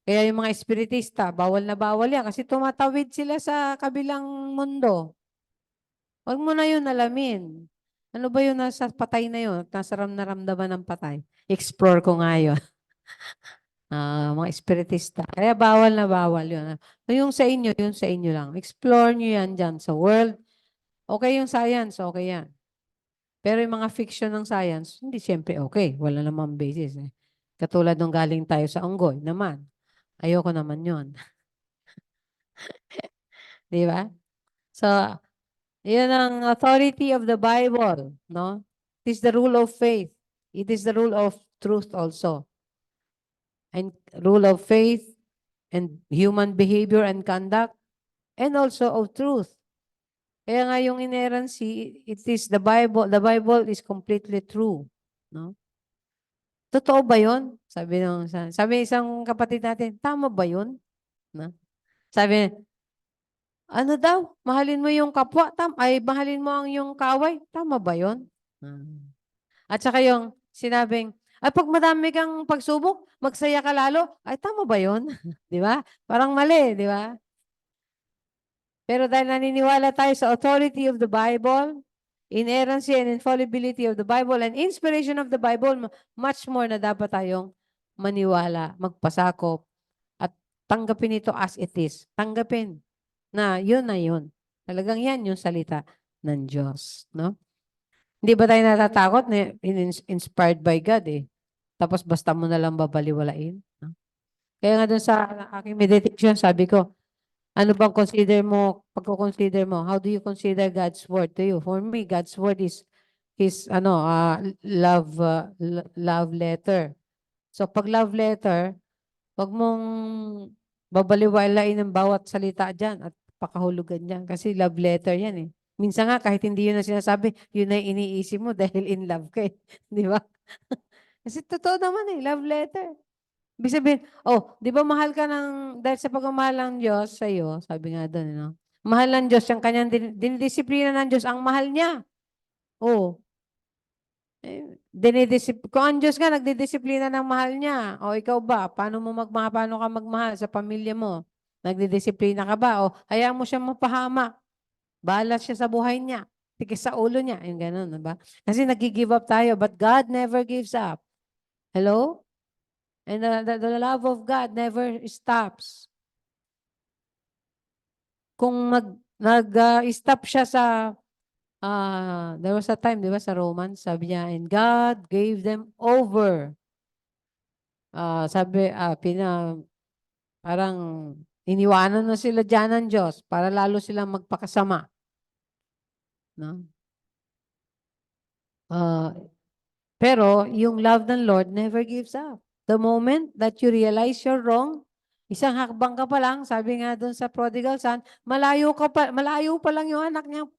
Kaya yung mga espiritista, bawal na bawal yan kasi tumatawid sila sa kabilang mundo. Huwag mo na yun alamin. Ano ba yun nasa patay na yun? Nasa naramdaman ng patay. Explore ko nga yun. Mga espiritista. Kaya bawal na bawal yun. Yung sa inyo lang. Explore nyo yan dyan sa world. Okay yung science, okay yan. Pero yung mga fiction ng science, hindi siyempre okay. Wala namang basis. Katulad nung galing tayo sa Unggoy naman. Ayoko naman yun. Di ba? So, yan ang authority of the Bible, no? It is the rule of faith. It is the rule of truth also. And rule of faith and human behavior and conduct and also of truth. Kaya nga yung inerrancy, it is the Bible is completely true, no? Totoo ba 'yon? Sabi isang kapatid natin, tama ba 'yon? No? Sabi, ano daw? Mahalin mo yung kapwa, mahalin mo ang yung kaaway. Tama ba 'yon? At saka yung sinabing, ay pag madami kang pagsubok, magsaya ka lalo. Ay tama ba 'yon? 'Di ba? Parang mali, 'di ba? Pero dahil naniniwala tayo sa authority of the Bible, inerrancy and infallibility of the Bible, and inspiration of the Bible, much more na dapat tayong maniwala, magpasakop, at tanggapin ito as it is. Tanggapin na yun. Talagang yan yung salita ng Diyos. No? Hindi ba tayo natatakot na inspired by God eh? Tapos basta mo na lang babaliwalain. No? Kaya nga dun sa aking meditation, sabi ko, ano bang pagko-consider mo? How do you consider God's word to you? For me, God's word is his love letter. So pag love letter, wag mong babaliwalain ng bawat salita diyan at pakahulugan diyan kasi love letter 'yan eh. Minsan nga kahit hindi 'yun ang sinasabi, 'yun na iniisip mo dahil in love ka eh. Di ba? Kasi totoo naman eh, love letter. Ibig sabihin, di ba mahal ka dahil sa pagmamahal ng Diyos sa iyo, sabi nga doon, no? Mahal ng Diyos, yung kanyang dinidisiplina ng Diyos, ang mahal niya. Kung ang Diyos nga, nagdidisiplina ng mahal niya, ikaw ba, paano ka magmahal sa pamilya mo? Nagdidisiplina ka ba? Hayaan mo siya mapahamak. Bahala siya sa buhay niya. Tigis sa ulo niya. Yung ganun, diba? Kasi nag-give up tayo, but God never gives up. Hello? And the love of God never stops. Kung nag-stop siya sa, there was a time, di ba, sa Romans, sabi niya, and God gave them over. Parang iniwanan na sila dyan ng Diyos para lalo silang magpakasama. No? Pero yung love ng Lord never gives up. The moment that you realize you're wrong, isang hakbang ka pa lang, sabi nga doon sa prodigal son, malayo pa lang yung anak niya.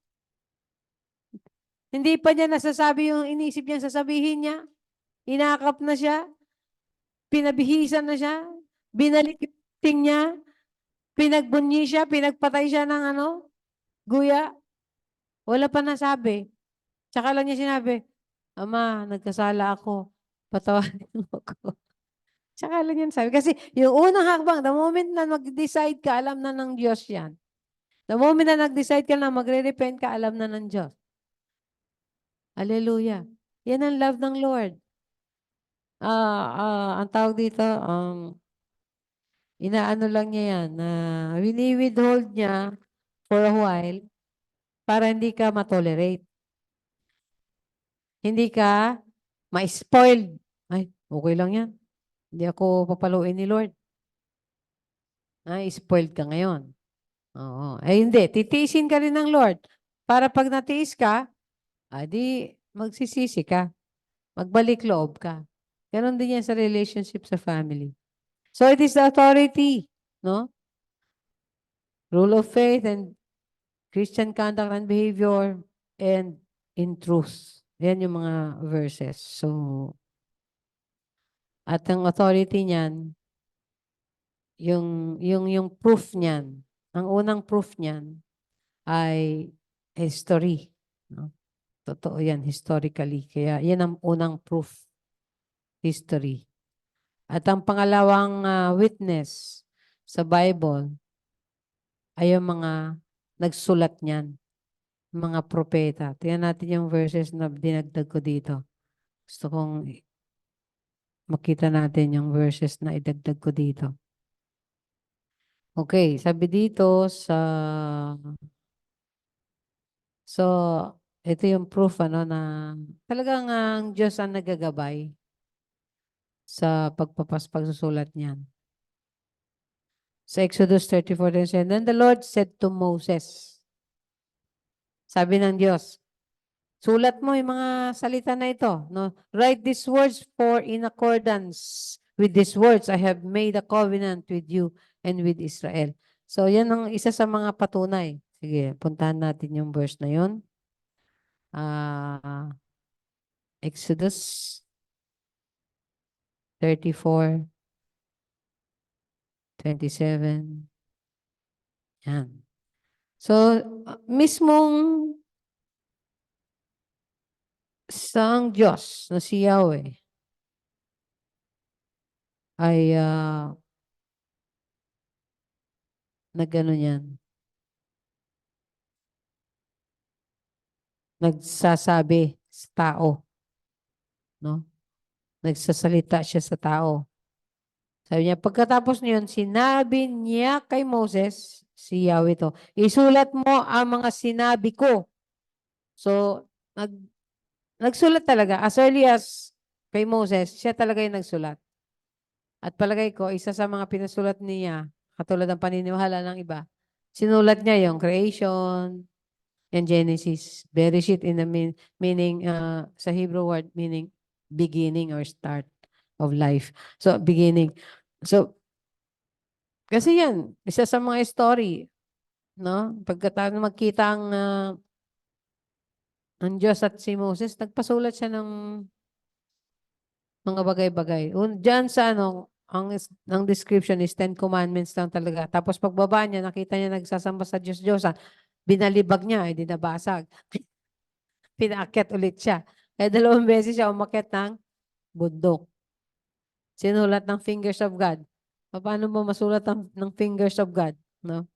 Hindi pa niya nasasabi yung inisip niya sasabihin niya. Inakap na siya. Pinabihisan na siya. Binalik yung ting niya. Pinagbunyi siya. Pinagpatay siya ng guya. Wala pa nasabi. Tsaka lang niya sinabi, Ama, nagkasala ako. Patawarin mo ako. Tsaka lang yan sabi. Kasi yung unang hakbang, the moment na mag-decide ka, alam na ng Diyos yan. The moment na nag-decide ka na magre-repent ka, alam na ng Diyos. Hallelujah. Yan ang love ng Lord. Ang tawag dito, inaano lang niya yan, wini-withhold niya for a while para hindi ka ma-tolerate. Hindi ka ma-spoiled. Ay, okay lang yan. Hindi ako papaluin ni Lord. Spoiled ka ngayon. Oo. Hindi. Titiisin ka rin ng Lord. Para pag natiis ka, di magsisisi ka. Magbalik loob ka. Ganon din yan sa relationship sa family. So it is the authority, no? Rule of faith and Christian conduct and behavior and in truth. Yan yung mga verses. So, at ang authority niyan, yung proof niyan, ang unang proof niyan ay history. No? Totoo yan, historically. Kaya yan ang unang proof, history. At ang pangalawang witness sa Bible ay yung mga nagsulat niyan, mga propeta. Tingnan natin yung verses na dinagdag ko dito. Gusto kong makita natin yung verses na idagdag ko dito. Okay, sabi dito so, ito yung proof na talagang ang Diyos ang nagagabay sa pagsusulat niyan. Sa Exodus 34:10, then the Lord said to Moses, sabi ng Diyos, sulat mo yung mga salita na ito. No? Write these words, for in accordance with these words, I have made a covenant with you and with Israel. So, yan ang isa sa mga patunay. Sige, puntahan natin yung verse na yun. Exodus 34:27. Yan. So, mismong sang Diyos na si Yahweh ay nagano yan. Nagsasabi sa tao. No? Nagsasalita siya sa tao. Sabi niya, pagkatapos niyon, sinabi niya kay Moses, si Yahweh to, isulat mo ang mga sinabi ko. So, nagsulat talaga. As early as kay Moses, siya talaga yung nagsulat. At palagay ko, isa sa mga pinasulat niya, katulad ng paniniwala ng iba, sinulat niya yung creation, and Genesis. Bereshit in the meaning, sa Hebrew word, meaning beginning or start of life. So, beginning. So, kasi yan, isa sa mga story, no? Pagkatapos magkita ang Diyos at si Moses, nagpasulat siya ng mga bagay-bagay. Diyan sa ang description is 10 commandments lang talaga. Tapos pagbaba niya, nakita niya nagsasamba sa Diyos-Diyosan, binalibag niya, di nabasag. Pinaakyat ulit siya. Kaya 2 beses siya umakyat ng bundok. Sinulat ng fingers of God. Paano mo masulat ng fingers of God? No?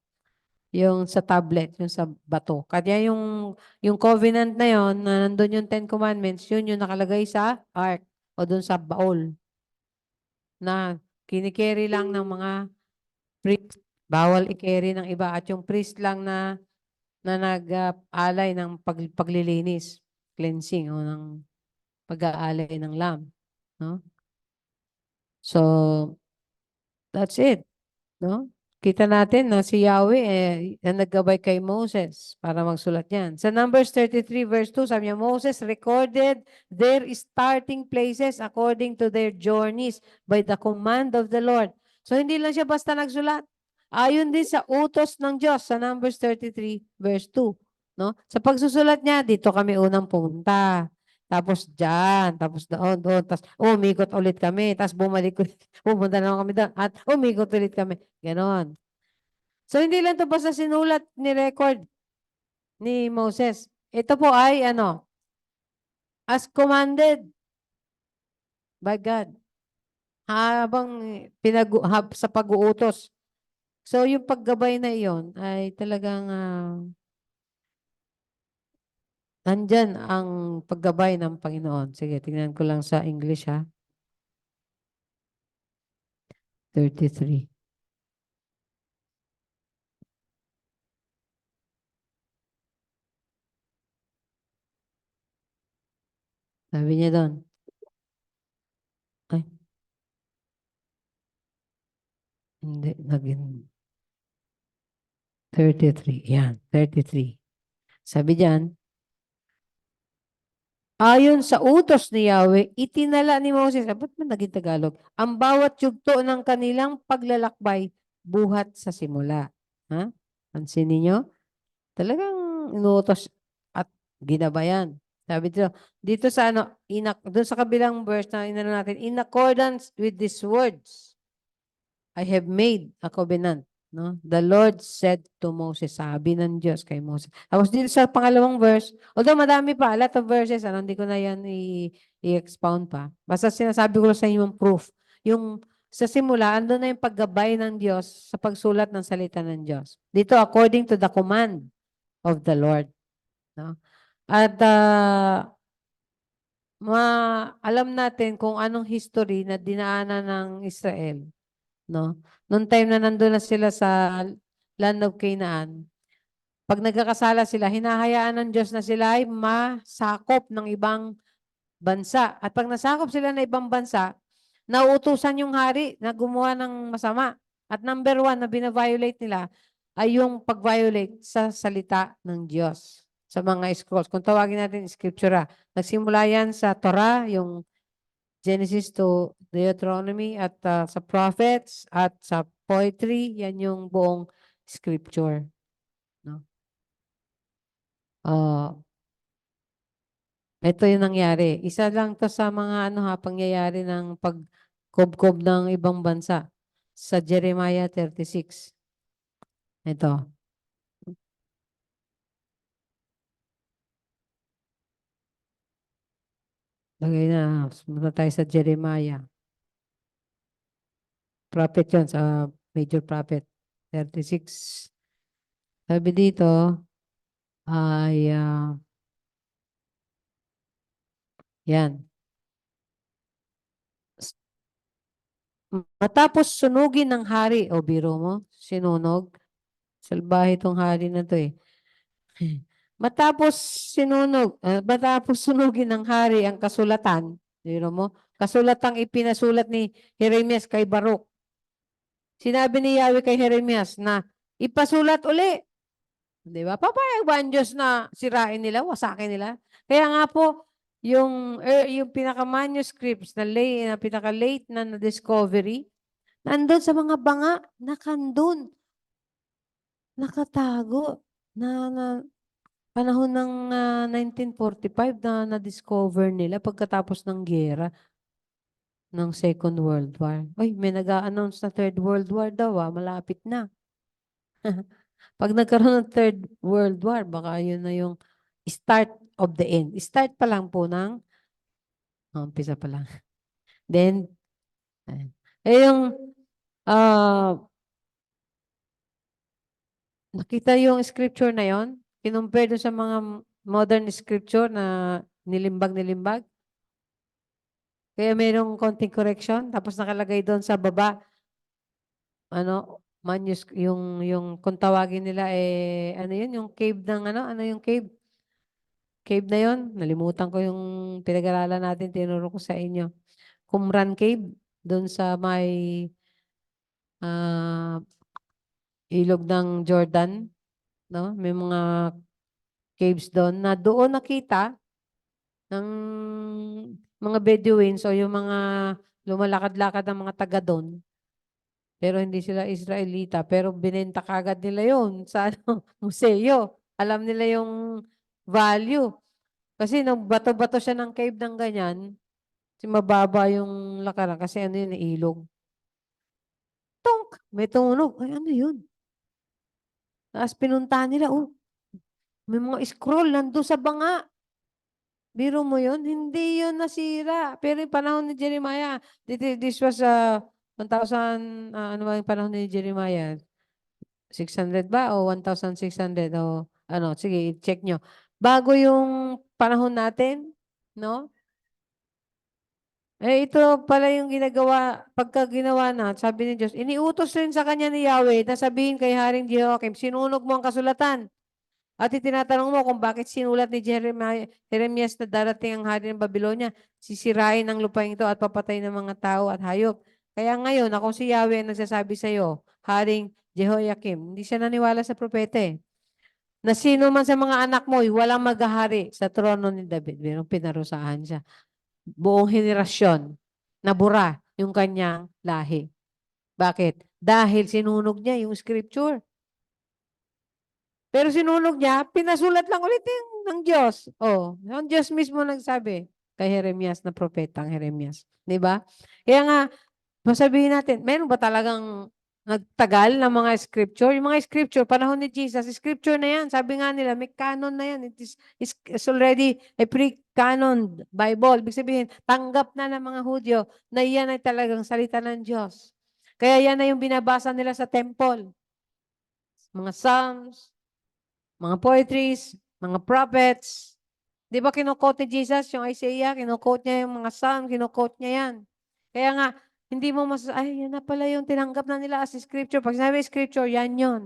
Yung sa tablet, yung sa bato. Kaya yung covenant na yon, na nandun yung 10 commandments, yun yung nakalagay sa ark o dun sa baol na kinikerry lang ng mga priest. Bawal i-carry ng iba. At yung priest lang na nag-alay ng paglilinis, cleansing o ng pag-aalay ng lamb. No? So, that's it. No? Kita natin na si Yahweh na naggabay kay Moses para magsulat yan. Sa Numbers 33 verse 2, sabi niya, Moses recorded their starting places according to their journeys by the command of the Lord. So, hindi lang siya basta nagsulat. Ayon din sa utos ng Diyos sa Numbers 33 verse 2. No? Sa pagsusulat niya, dito kami unang pumunta. Tapos dyan, tapos doon, tapos umikot ulit kami, tapos bumalik ulit, pumunta naman kami doon, at umikot ulit kami. Ganon. So, hindi lang ito basta sinulat ni record ni Moses. Ito po ay as commanded by God. Habang sa pag-uutos. So, yung paggabay na iyon ay talagang nandyan ang paggabay ng Panginoon. Sige, tingnan ko lang sa English ha. 33. Sabi niya doon. Ay. Hindi, naging 33. Yan, 33. Sabi diyan, ayon sa utos ni Yahweh, itinala ni Moses, ba't man naging Tagalog, ang bawat yugto ng kanilang paglalakbay buhat sa simula. Ha? Pansin ninyo? Talagang inutos at ginabayan. Sabi dito sa doon sa kabilang verse na inano natin, in accordance with these words, I have made a covenant. No? The Lord said to Moses, sabi ng Diyos kay Moses. Tapos dito sa pangalawang verse, although madami pa, a lot of verses, hindi ko na yan i-expound pa. Basta sinasabi ko sa inyo yung proof. Yung sa simula, andun na yung paggabay ng Diyos sa pagsulat ng salita ng Diyos. Dito, according to the command of the Lord. No? At alam natin kung anong history na dinaanan ng Israel. No? Noong time na nandun na sila sa land of Canaan, pag nagkakasala sila, hinahayaan ng Diyos na sila ay masakop ng ibang bansa. At pag nasakop sila ng ibang bansa, nauutusan yung hari na gumawa ng masama. At number 1 na bina-violate nila ay yung pag-violate sa salita ng Diyos sa mga scrolls. Kung tawagin natin scriptura, nagsimula yan sa Torah, yung Genesis to Deuteronomy at sa prophets at sa poetry, yan yung buong scripture. No? Ito yung nangyari. Isa lang to sa mga pangyayari ng pagkubkob ng ibang bansa sa Jeremiah 36. Ito. Lagay na. Sumunod tayo sa Jeremiah. Prophet yun, sa major prophet. 36. Sabi dito, ay, yan. Matapos sunugin ng hari, o biro mo, sinunog. Salbahe itong hari na to eh. Matapos sunugin ng hari ang kasulatan, biro mo, kasulatang ipinasulat ni Jeremias kay Baruch. Sinabi ni Yahweh kay Jeremias na ipasulat uli. Di ba? Papayag ba ang Diyos na sirain nila, wasakin nila? Kaya nga po, yung pinaka-manuscripts na pinaka-late na discovery, nandun sa mga banga, nakandun. Nakatago. Panahon ng 1945 na na-discover nila pagkatapos ng giyera ng Second World War. Ay, may nag-a-announce na Third World War daw, malapit na. Pag nagkaroon ng Third World War, baka yun na yung start of the end. Start pa lang po ng umpisa pa lang. Then, yung nakita yung scripture na yon, kinumpare doon sa mga modern scripture na nilimbag. Kaya mayroong konting correction, tapos nakalagay doon sa baba, yung kung tawagin nila yung cave ng ano yung cave? Cave na yon, nalimutan ko yung pinag-aralan natin, tinuro ko sa inyo. Qumran Cave, doon sa may ilog ng Jordan, no? May mga caves doon na doon nakita ng mga Bedouins o yung mga lumalakad-lakad ng mga taga doon. Pero hindi sila Israelita, pero binenta kagad nila yon sa museo. Alam nila yung value. Kasi nung bato-bato siya ng cave ng ganyan, mababa yung lakaran kasi yun, ilog. Tonk! May tumunog. Ay, ano yun? Tapos pinuntahan nila, may mga scroll nandun sa banga. Biro mo yun? Hindi yun nasira. Pero yung panahon ni Jeremiah, this was 1,000, ano ba yung panahon ni Jeremiah? 600 ba o 1,600 o ano? Sige, check nyo. Bago yung panahon natin, no? Ito pala yung ginagawa, pagka ginawa na, sabi ni Diyos, iniutos rin sa kanya ni Yahweh na sabihin kay Haring Jehoiakim, sinunog mo ang kasulatan. At itinatanong mo kung bakit sinulat ni Jeremias na darating ang hari ng Babylonia, sisirain ang lupain ito at papatay ng mga tao at hayop. Kaya ngayon, ako si Yahweh nagsasabi sa iyo, Haring Jehoiakim, hindi siya naniwala sa propeta na sino man sa mga anak mo, walang maghahari sa trono ni David. Pero pinarusahan siya. Buong henerasyon, nabura yung kanyang lahi. Bakit? Dahil sinunog niya yung scripture. Pero sinunog niya, pinasulat lang ulit ng Diyos. Ang Diyos mismo nagsabi kay Jeremias na propeta, ang Jeremias. Diba? Kaya nga, masabihin natin, meron ba talagang nagtagal ng mga scripture? Yung mga scripture, panahon ni Jesus, scripture na yan. Sabi nga nila, may canon na yan. It's already a pre-canon Bible. Ibig sabihin, tanggap na ng mga Hudyo na yan ay talagang salita ng Diyos. Kaya yan na yung binabasa nila sa temple. Mga Psalms, mga poetries, mga prophets. Di ba kinukote ni Jesus yung Isaiah? Kinukote niya yung mga Psalm, kinukote niya yan. Kaya nga, hindi mo ay, yan na pala yung tinanggap na nila as scripture. Pag sinabi scripture, yan yun.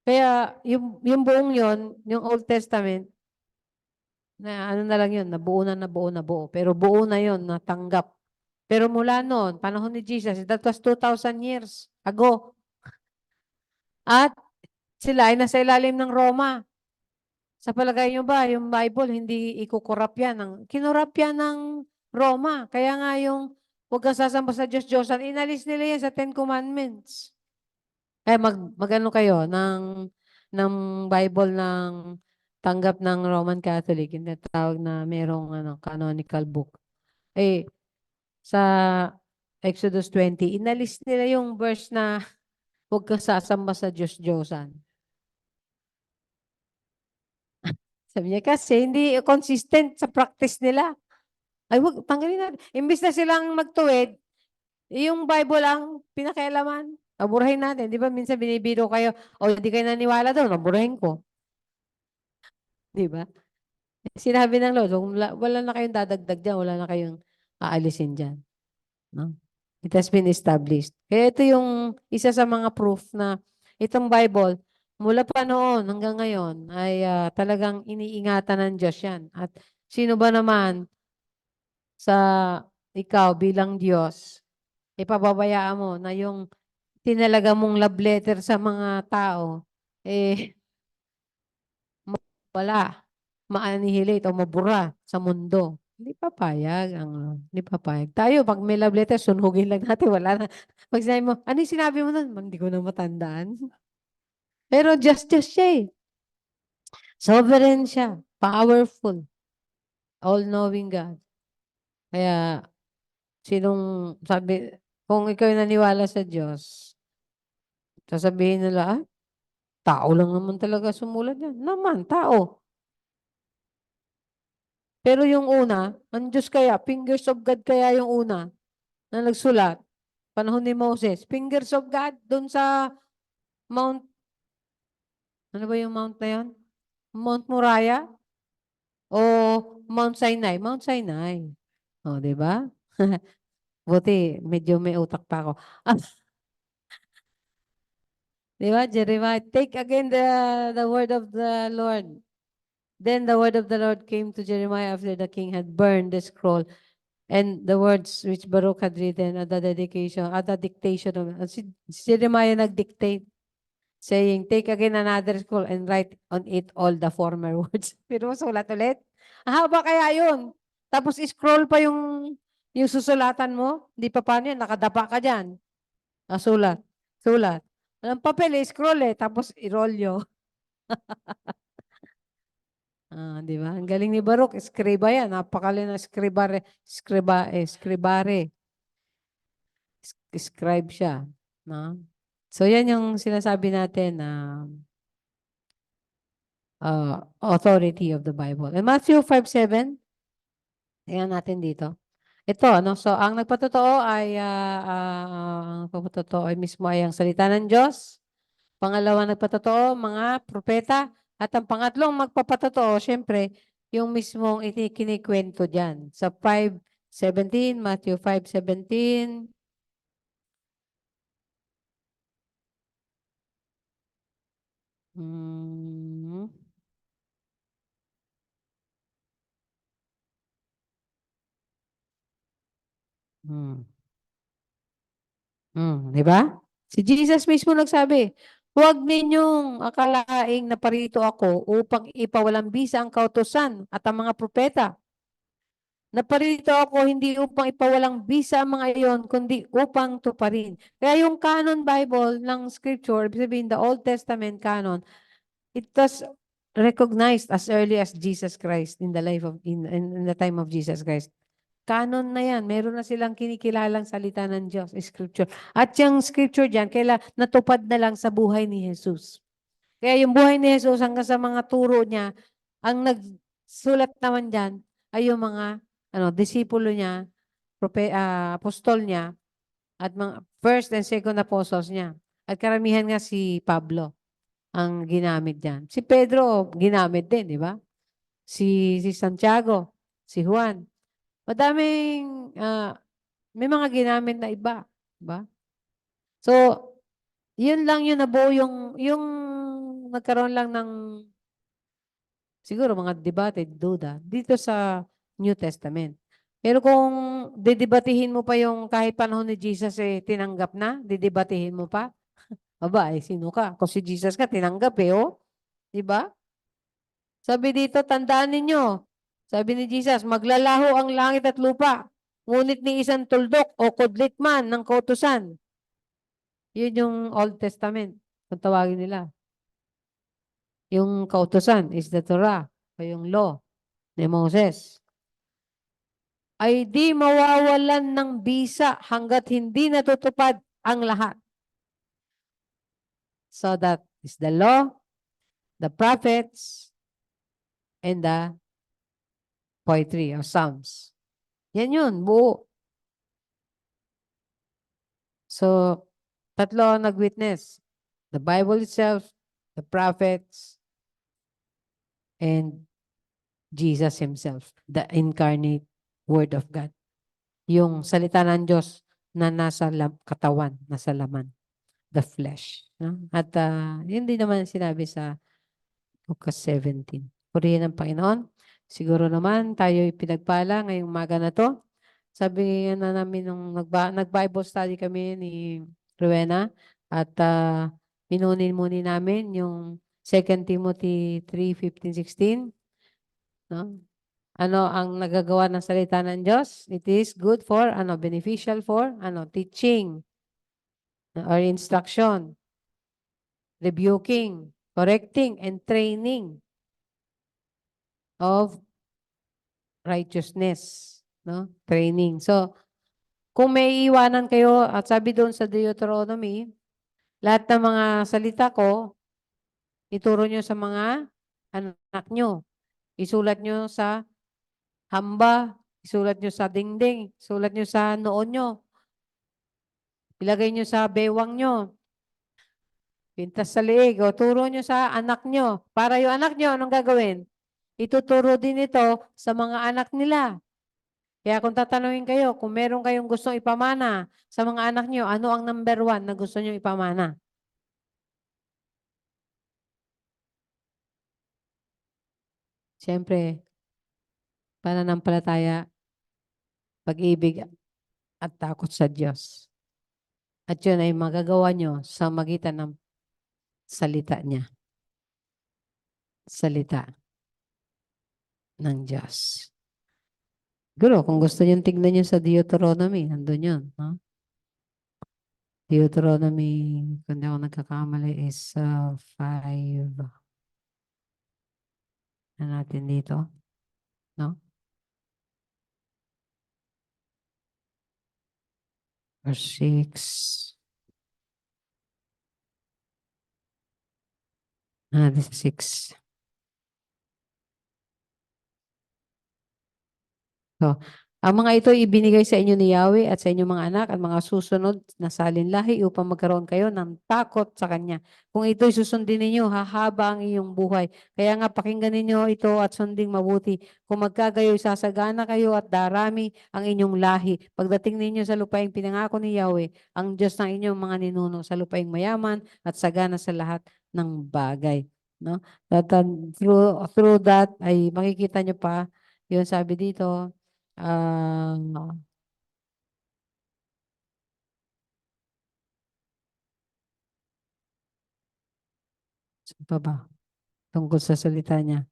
Kaya, yung buong yun, yung Old Testament, na ano na lang yun, nabuo na buo. Pero buo na yun, natanggap Pero mula noon, panahon ni Jesus, that was 2,000 years ago. At sila ay nasa ilalim ng Roma. Sa palagay nyo ba, yung Bible, hindi ikukurap yan. Kinurap yan ng Roma. Kaya nga yung huwag kang sasamba sa Diyos-Diyosan, inalis nila yan sa Ten Commandments. Kaya mag-ano kayo ng Bible ng tanggap ng Roman Catholic, yung tawag na merong canonical book. Sa Exodus 20, inalis nila yung verse na huwag kang sasamba sa Diyos-Diyosan. Sabi niya kasi hindi consistent sa practice nila. Ay, wag, tanggalin natin. Imbis na silang magtuwid, yung Bible ang pinakialaman. Aburahin natin. Di ba minsan binibiro kayo, o hindi kayo naniwala doon, aburahin ko. Di ba? Sinabi ng Lord, wala na kayong dadagdag dyan, wala na kayong aalisin dyan. No? It has been established. Kaya ito yung isa sa mga proof na itong Bible, mula pa noon hanggang ngayon, ay talagang iniingatan ng Diyos yan. At sino ba naman sa ikaw bilang Diyos, ipababayaan mo na yung tinalaga mong love letter sa mga tao, wala, ma-annihilate o mabura sa mundo. Hindi papayag. Hindi papayag. Tayo, pag may love letter, sunugin lang natin. Wala na. Pag sinabi mo, ano yung sinabi mo nun? Hindi ko na matandaan. Pero just siya eh. Sovereign siya. Powerful. All-knowing God. Kaya, kung ikaw yung naniwala sa Diyos, sasabihin nila, tao lang naman talaga sumulat yan. Naman, tao. Pero yung una, ang Diyos kaya, fingers of God kaya yung una na nagsulat, panahon ni Moses, fingers of God doon sa Mount, ano ba yung Mount na yun? Mount Moriah? O Mount Sinai? Mount Sinai. O, di ba? Buti, medyo may utak pa ako. Di ba, Jeremiah? Take again the word of the Lord. Then the word of the Lord came to Jeremiah after the king had burned the scroll and the words which Baruch had written at the dictation of si Jeremiah nag-dictate saying, take again another scroll and write on it all the former words. Pero sulat ulit. Haba kaya yun. Tapos scroll pa yung susulatan mo. Hindi pa paano yan. Nakadapa ka dyan. Sulat. Sulat. Walang papel, scroll Tapos i-rolyo. Di ba? Ang galing ni Baruch, escriba yan. Napakalin na escribare. Scribe siya. No? So, yan yung sinasabi natin na authority of the Bible. In Matthew 5:7, tingnan natin dito. Ito, so ang nagpatotoo ay mismo ay ang salita ng Diyos. Pangalawa, nagpatotoo, mga propeta. At ang pangatlong magpapatotoo, syempre, yung mismong kinikwento dyan. Sa 5:17, Matthew 5:17. Di ba? Si Jesus mismo nagsabi, huwag ninyong akalaing naparito ako upang ipawalang bisa ang kautusan at ang mga propeta. Naparito ako hindi upang ipawalang bisa ang mga iyon, kundi upang tuparin. Kaya yung canon Bible ng Scripture, ibig sabihin the Old Testament canon, it was recognized as early as Jesus Christ in the life of in the time of Jesus Christ. Canon na yan. Meron na silang kinikilalang salita ng Diyos, Scripture. At yung Scripture dyan, natupad na lang sa buhay ni Jesus. Kaya yung buhay ni Jesus hanggang sa mga turo niya, ang nagsulat naman dyan ay yung mga disipulo niya, apostol niya, at mga first and second apostles niya. At karamihan nga si Pablo ang ginamit dyan. Si Pedro, ginamit din, di ba? Si Santiago, si Juan. Madaming, may mga ginamit na iba. Diba? So, yun lang yung nabuo yung nagkaroon lang ng siguro mga debate, duda dito sa New Testament. Pero kung didebatihin mo pa yung kahit panahon ni Jesus tinanggap na, didebatihin mo pa, aba, sino ka? Kung si Jesus ka, tinanggap oh. Di ba? Sabi dito, tandaan ninyo. Sabi ni Jesus, maglalaho ang langit at lupa. Ngunit ni isang tuldok o kudlit man ng kautusan. Yun yung Old Testament. Kung tawagin nila. Yung kautusan is the Torah o yung law ni Moses. Ay di mawawalan ng bisa hanggat hindi natutupad ang lahat. So that is the law, the prophets, and the poetry or psalms. Yan yun, buo. So, tatlo ang nag-witness. The Bible itself, the prophets, and Jesus Himself, the incarnate Word of God. Yung salita ng Diyos na nasa katawan, nasa laman, the flesh. No? At yun din naman sinabi sa Lucas 17. Purihin ng Panginoon. Siguro naman tayo pinagpala ngayong umaga na to. Sabi na namin nung nag-Bible study kami ni Rowena at minunin-muni namin yung 2 Timothy 3:15-16. No? Ano ang nagagawa ng salita ng Diyos? It is good for, beneficial for, teaching or instruction, rebuking, correcting, and training of righteousness. No? Training. So, kung may iwanan kayo, at sabi doon sa Deuteronomy, lahat ng mga salita ko, ituro nyo sa mga anak nyo. Isulat nyo sa hamba, isulat nyo sa dingding, isulat nyo sa noon nyo. Ilagay nyo sa bewang nyo. Pintas sa liig, o turo nyo sa anak nyo. Para yung anak nyo, anong gagawin? Ituturo din ito sa mga anak nila. Kaya kung tatanungin kayo, kung meron kayong gustong ipamana sa mga anak nyo, ano ang number 1 na gusto nyo ipamana? Siyempre, pananampalataya, pag-ibig, at takot sa Diyos. At yun ay magagawa nyo sa magitan ng salita niya. Salita ng Diyos. Siguro, kung gusto nyo tignan nyo sa Deuteronomy, nandun yun. No? Deuteronomy, kung di ako nagkakamali, is 5. Na natin dito. No? Verse 6. This is 6. So, ang mga ito ibinigay sa inyo ni Yahweh at sa inyong mga anak at mga susunod na salinlahi upang magkaroon kayo ng takot sa Kanya. Kung ito'y susundin ninyo, hahaba ang iyong buhay. Kaya nga pakinggan ninyo ito at sunding mabuti. Kung magkagayoy, sasagana kayo at darami ang inyong lahi. Pagdating ninyo sa lupaing pinangako ni Yahweh, ang Diyos ng inyong mga ninuno sa lupaing mayaman at sagana sa lahat ng bagay. No? That, through that ay makikita nyo pa, yun sabi dito, saan pa ba? Tungkol sa salita niya.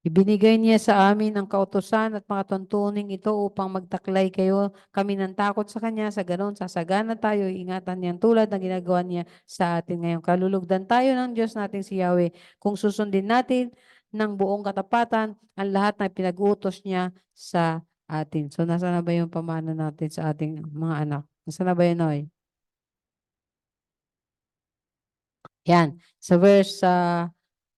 Ibinigay niya sa amin ang kautusan at mga tuntuning ito upang magtaklay kami ng takot sa Kanya. Sa ganon, sasagana tayo, ingatan niyan tulad ng ginagawa niya sa atin ngayon. Kalulugdan tayo ng Diyos natin si Yahweh. Kung susundin natin ng buong katapatan ang lahat na pinag-utos niya sa atin. So, nasa na ba yung pamana natin sa ating mga anak? Nasa na ba yun, Noy? Yan. Sa verse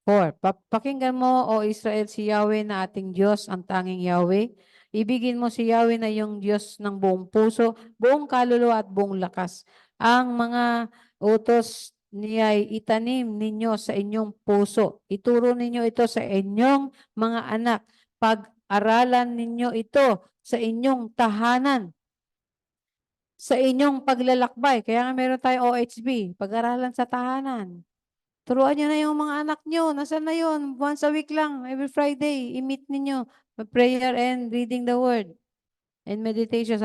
4. Pakinggan mo, O Israel, si Yahweh na ating Diyos, ang tanging Yahweh. Ibigin mo si Yahweh na yung Diyos ng buong puso, buong kaluluwa at buong lakas. Ang mga utos niya ay itanim ninyo sa inyong puso. Ituro ninyo ito sa inyong mga anak. Pag-aralan ninyo ito sa inyong tahanan, sa inyong paglalakbay. Kaya nga meron tayo OHB, pag-aralan sa tahanan. Turuan niyo na yung mga anak niyo. Nasaan na yun? Once a week lang, every Friday, i-meet ninyo. Prayer and reading the word and meditation.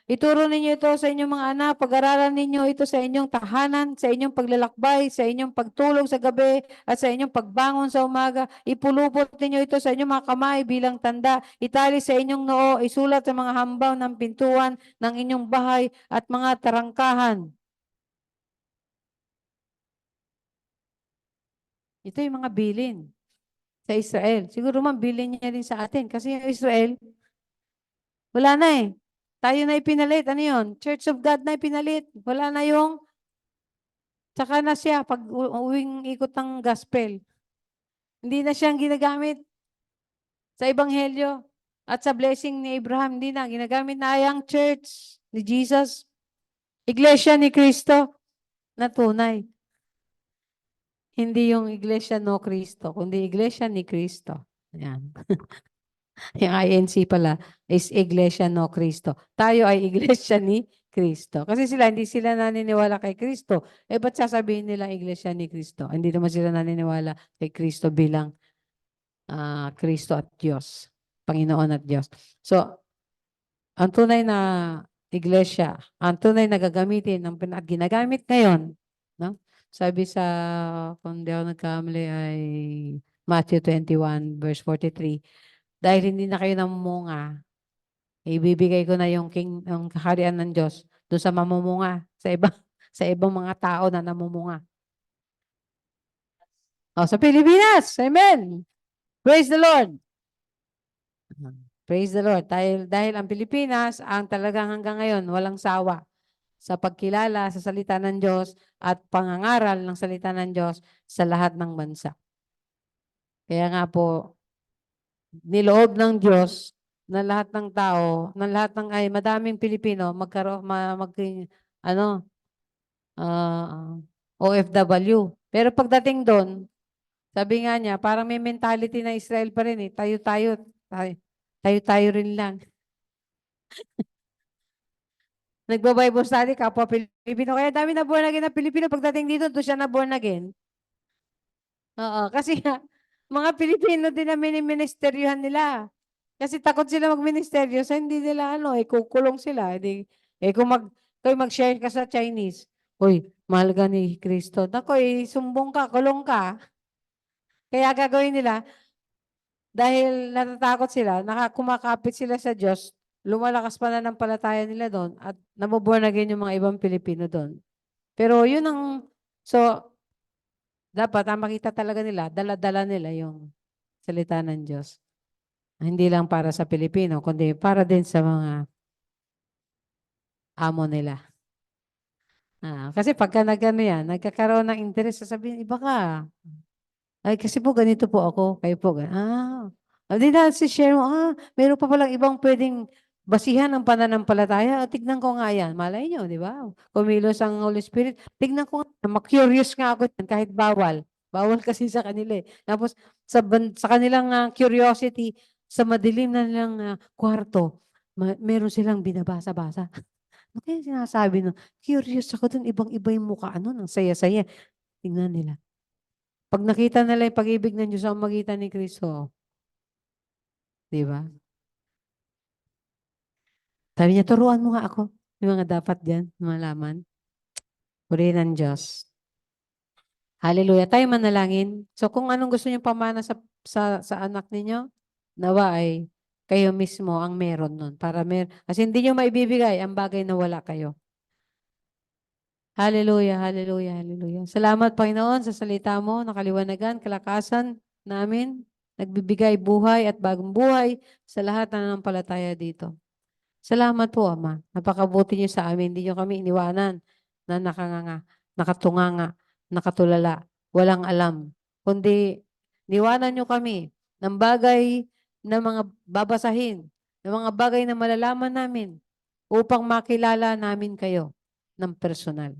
Ituro ninyo ito sa inyong mga anak. Pag-aralan ninyo ito sa inyong tahanan, sa inyong paglalakbay, sa inyong pagtulog sa gabi, at sa inyong pagbangon sa umaga. Ipulupot ninyo ito sa inyong mga kamay bilang tanda. Itali sa inyong noo, isulat sa mga hambaw ng pintuan ng inyong bahay at mga tarangkahan. Ito yung mga bilin sa Israel. Siguro man bilin niya rin sa atin kasi yung Israel, wala na eh. Tayo na ipinalit. Ano yun? Church of God na ipinalit. Wala na yung, tsaka na siya pag uwing ikot ng gospel. Hindi na siyang ginagamit sa ebanghelyo at sa blessing ni Abraham. Hindi na. Ginagamit na yung church ni Jesus. Iglesia ni Cristo na tunay. Hindi yung iglesia no Cristo, kundi iglesia ni Cristo. Ayan. Yung INC pala is iglesia no Cristo. Tayo ay iglesia ni Cristo. Kasi hindi sila naniniwala kay Cristo. Eh, ba't sasabihin nila iglesia ni Cristo? Hindi naman sila naniniwala kay Cristo bilang Cristo at Diyos. Panginoon at Diyos. So, ang tunay na iglesia, ang tunay na gagamitin, at ginagamit ngayon, no? Sabi sa, kung di ako nagkamali, ay Matthew 21 verse 43, dahil hindi na kayo namumunga, ibibigay ko na yung kaharian ng Diyos doon sa mamumunga, sa ibang mga tao na namumunga. Sa Pilipinas, amen. Praise the Lord. Praise the Lord. Dahil ang Pilipinas, ang talagang hanggang ngayon, walang sawa sa pagkilala sa salita ng Diyos at pangangaral ng salita ng Diyos sa lahat ng bansa. Kaya nga po, niloob ng Diyos na lahat ng tao, madaming Pilipino OFW. Pero pagdating doon, sabi nga niya, parang may mentality na Israel pa rin eh. Tayo rin lang. Nagba-Bible study, kapwa Pilipino. Kaya dami na born again na Pilipino. Pagdating dito, doon siya na born again. Oo, kasi mga Pilipino din na miniministeryuhan nila. Kasi takot sila magministeryo, so hindi nila kukulong sila. Kung mag-share ka sa Chinese, uy, mahal ka ni Kristo. Nako, sumbong ka, kulong ka. Kaya gagawin nila, dahil natatakot sila, kumakapit sila sa Diyos, lumalakas pananampalataya nila doon at naboborn again yung mga ibang Pilipino doon. Pero yun dapat makita talaga nila, dala-dala nila yung salita ng Diyos. Hindi lang para sa Pilipino, kundi para din sa mga amo nila. Kasi pagka nagkakaroon ng interest, sasabihin, iba ka. Ay, kasi po ganito po ako, kayo po. Hindi na share mo, meron pa palang ibang pwedeng basihan ng pananampalataya. Tignan ko nga yan. Malay nyo, di ba? Kumilos ang Holy Spirit. Tignan ko nga. Ma-curious nga ako yan, kahit bawal. Bawal kasi sa kanila eh. Tapos, sa kanilang curiosity, sa madilim na nilang kwarto, meron silang binabasa-basa. Ano kaya sinasabi no? Curious ako dun, ibang-iba yung mukha, ng saya-saya. Tingnan nila. Pag nakita nila yung pag-ibig ng Diyos sa magitan ni Kristo, di ba? Sabi niya, turuan mo nga ako. Yung mga dapat dyan, malaman. Purihin ng Diyos. Hallelujah. Tayo manalangin. So kung anong gusto niyo pamana sa anak ninyo, nawa ay kayo mismo ang meron nun. Kasi hindi niyo maibibigay ang bagay na wala kayo. Hallelujah, hallelujah, hallelujah. Salamat, Panginoon, sa salita mo, nakaliwanagan, kalakasan namin, nagbibigay buhay at bagong buhay sa lahat na nanampalataya dito. Salamat po, Ama. Napakabuti niyo sa amin. Hindi niyo kami iniwanan na nakatunganga, nakatulala, walang alam. Kundi, niwanan niyo kami ng bagay na mga babasahin, ng mga bagay na malalaman namin upang makilala namin kayo ng personal.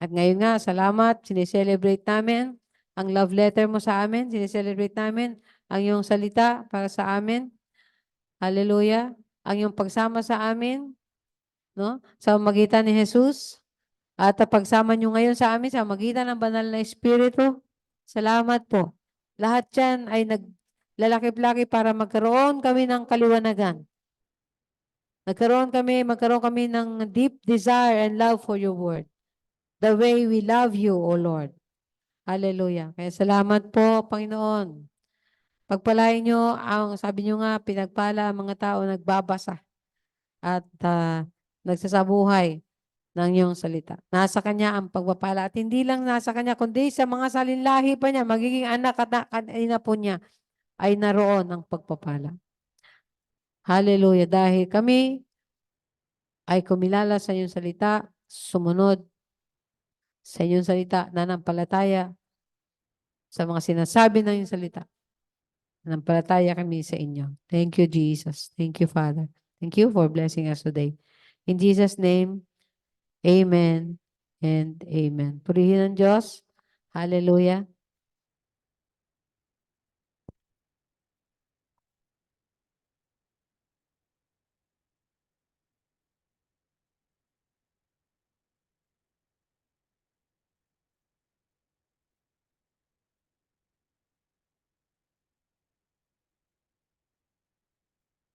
At ngayon nga, salamat, sineselebrate namin ang love letter mo sa amin, sineselebrate namin ang iyong salita para sa amin. Hallelujah. Ang iyong pagsama sa amin, no? Sa magitan ni Jesus, at pagsama niyo ngayon sa amin sa magitan ng banal na Espiritu, Salamat po. Lahat yan ay naglalaki-laki para magkaroon kami ng kaliwanagan. Magkaroon kami ng deep desire and love for your word. The way we love you, O Lord. Hallelujah. Kaya salamat po, Panginoon. Pagpalain nyo, sabi nyo nga, pinagpala ang mga tao nagbabasa at nagsasabuhay ng iyong salita. Nasa kanya ang pagpapala. At hindi lang nasa kanya, kundi sa mga salinlahi pa niya, magiging anak at ina po niya, ay naroon ang pagpapala. Hallelujah. Dahil kami ay kumilala sa iyong salita, sumunod sa iyong salita, nanampalataya sa mga sinasabi ng iyong salita. Nanampalataya kami sa inyo. Thank you, Jesus. Thank you, Father. Thank you for blessing us today. In Jesus' name, amen and amen. Purihin ng Diyos. Hallelujah.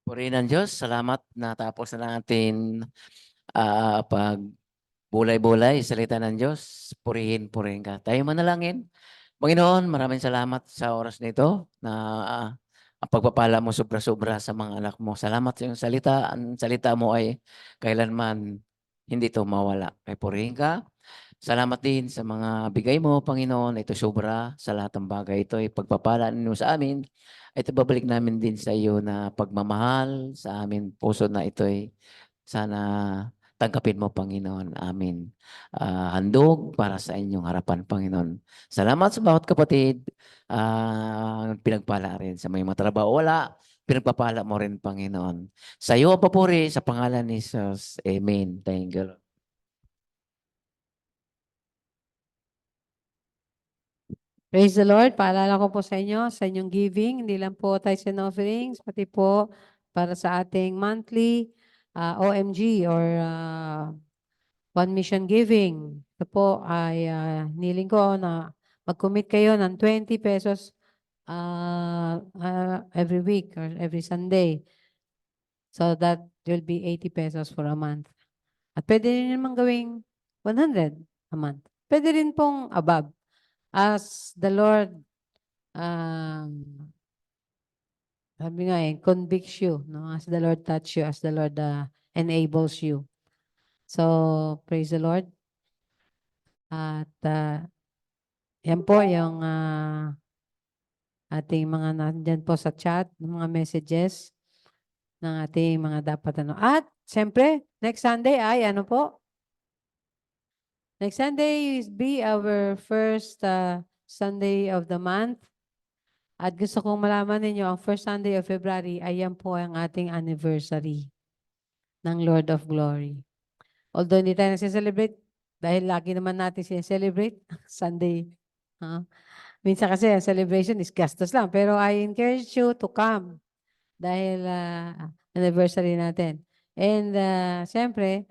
Purihin ng Diyos, salamat natapos na natin pag bulay-bulay, salita ng Diyos, purihin ka. Tayo manalangin. Panginoon, maraming salamat sa oras nito na ang pagpapala mo sobra-sobra sa mga anak mo. Salamat sa iyong salita. Ang salita mo ay kailanman hindi to mawala. Kaya purihin ka. Salamat din sa mga bigay mo, Panginoon. Ito sobra sa lahat ng bagay. Ito ay pagpapala ninyo sa amin. Ito babalik namin din sa iyo na pagmamahal sa amin puso na ito ay sana tanggapin mo, Panginoon. Amin. Handog para sa inyong harapan, Panginoon. Salamat sa bawat kapatid. Pinagpala rin sa may matrabaho. Wala. Pinagpapala mo rin, Panginoon. Sa iyo ang papuri sa pangalan ni Jesus. Amen. Thank you, Lord. Praise the Lord. Paalala ko po sa inyo, sa inyong giving, hindi lang po tithes and offerings, pati po para sa ating monthly OMG or One Mission Giving. Ito po ay niling ko na mag-commit kayo ng 20 pesos every week or every Sunday. So that will be 80 pesos for a month. At pwede rin naman gawing 100 a month. Pwede rin pong above. As the Lord, sabi nga convicts you, no? As the Lord touch you, as the Lord enables you. So, praise the Lord. At yan po yung ating mga nandyan po sa chat, mga messages ng ating mga dapat ano. At, siyempre, next Sunday ay ano po? Next Sunday is be our first Sunday of the month. At gusto kong malaman ninyo, ang first Sunday of February, ayan po ang ating anniversary ng Lord of Glory. Although hindi tayo nasi-celebrate, dahil lagi naman natin siya-celebrate, Sunday. Minsan kasi ang celebration is gastos lang. Pero I encourage you to come dahil anniversary natin. And siyempre,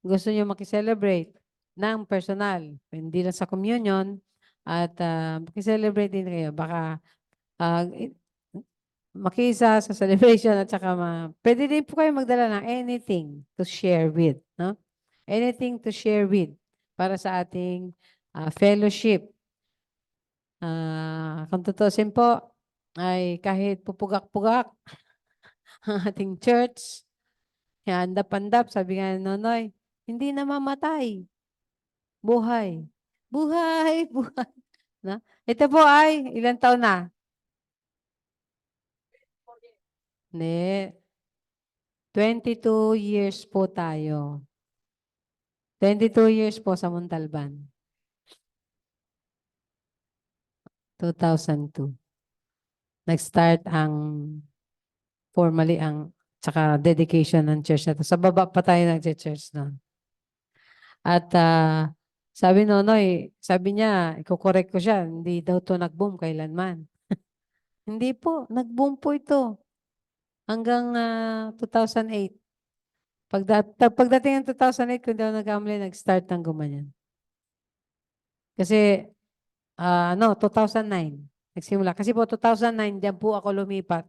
gusto nyo makiselebrate ng personal, hindi lang sa communion, at makiselebrate din kayo. Baka makisa sa celebration at saka pwede din po kayo magdala ng anything to share with. No? Anything to share with para sa ating fellowship. Kung tutusin po, ay kahit pupugak-pugak ang ating church, handap-handap, sabi nga ni Nonoy, hindi na mamatay. Buhay. Buhay, buhay. Na? Ito po ay, ilang taon na? Ne, 22 years po tayo. 22 years po sa Montalban. 2002. Nag-start ang formally ang tsaka dedication ng church na to. Sa baba pa tayo nag-church noon. At sabi Nonoy, sabi niya, iko-correct ko siya, hindi daw to nag-boom kailanman. Hindi po, nag-boom po ito. Hanggang 2008. Pagdating ng 2008, kung daw nag-amli, nag-start ng gumanyan. Kasi No, 2009. Nagsimula. Kasi po 2009, diyan po ako lumipat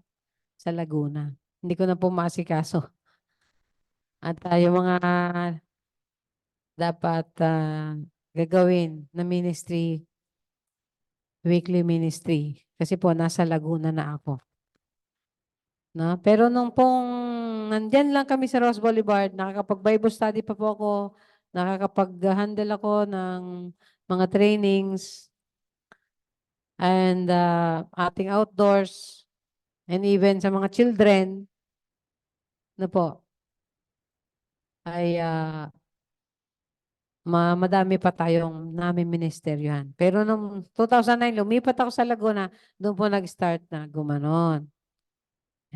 sa Laguna. Hindi ko na po maasikaso. At yung mga dapat gagawin na ministry, weekly ministry. Kasi po nasa Laguna na ako. No? Pero nung pong nandyan lang kami sa Ross Boulevard, nakakapag-Bible study pa po ako, nakakapag-handle ako ng mga trainings and ating outdoors and even sa mga children na po ay madami pa tayong namin ministeryohan. Pero nung 2009, lumipat ako sa Laguna, doon po nag-start na gumanon.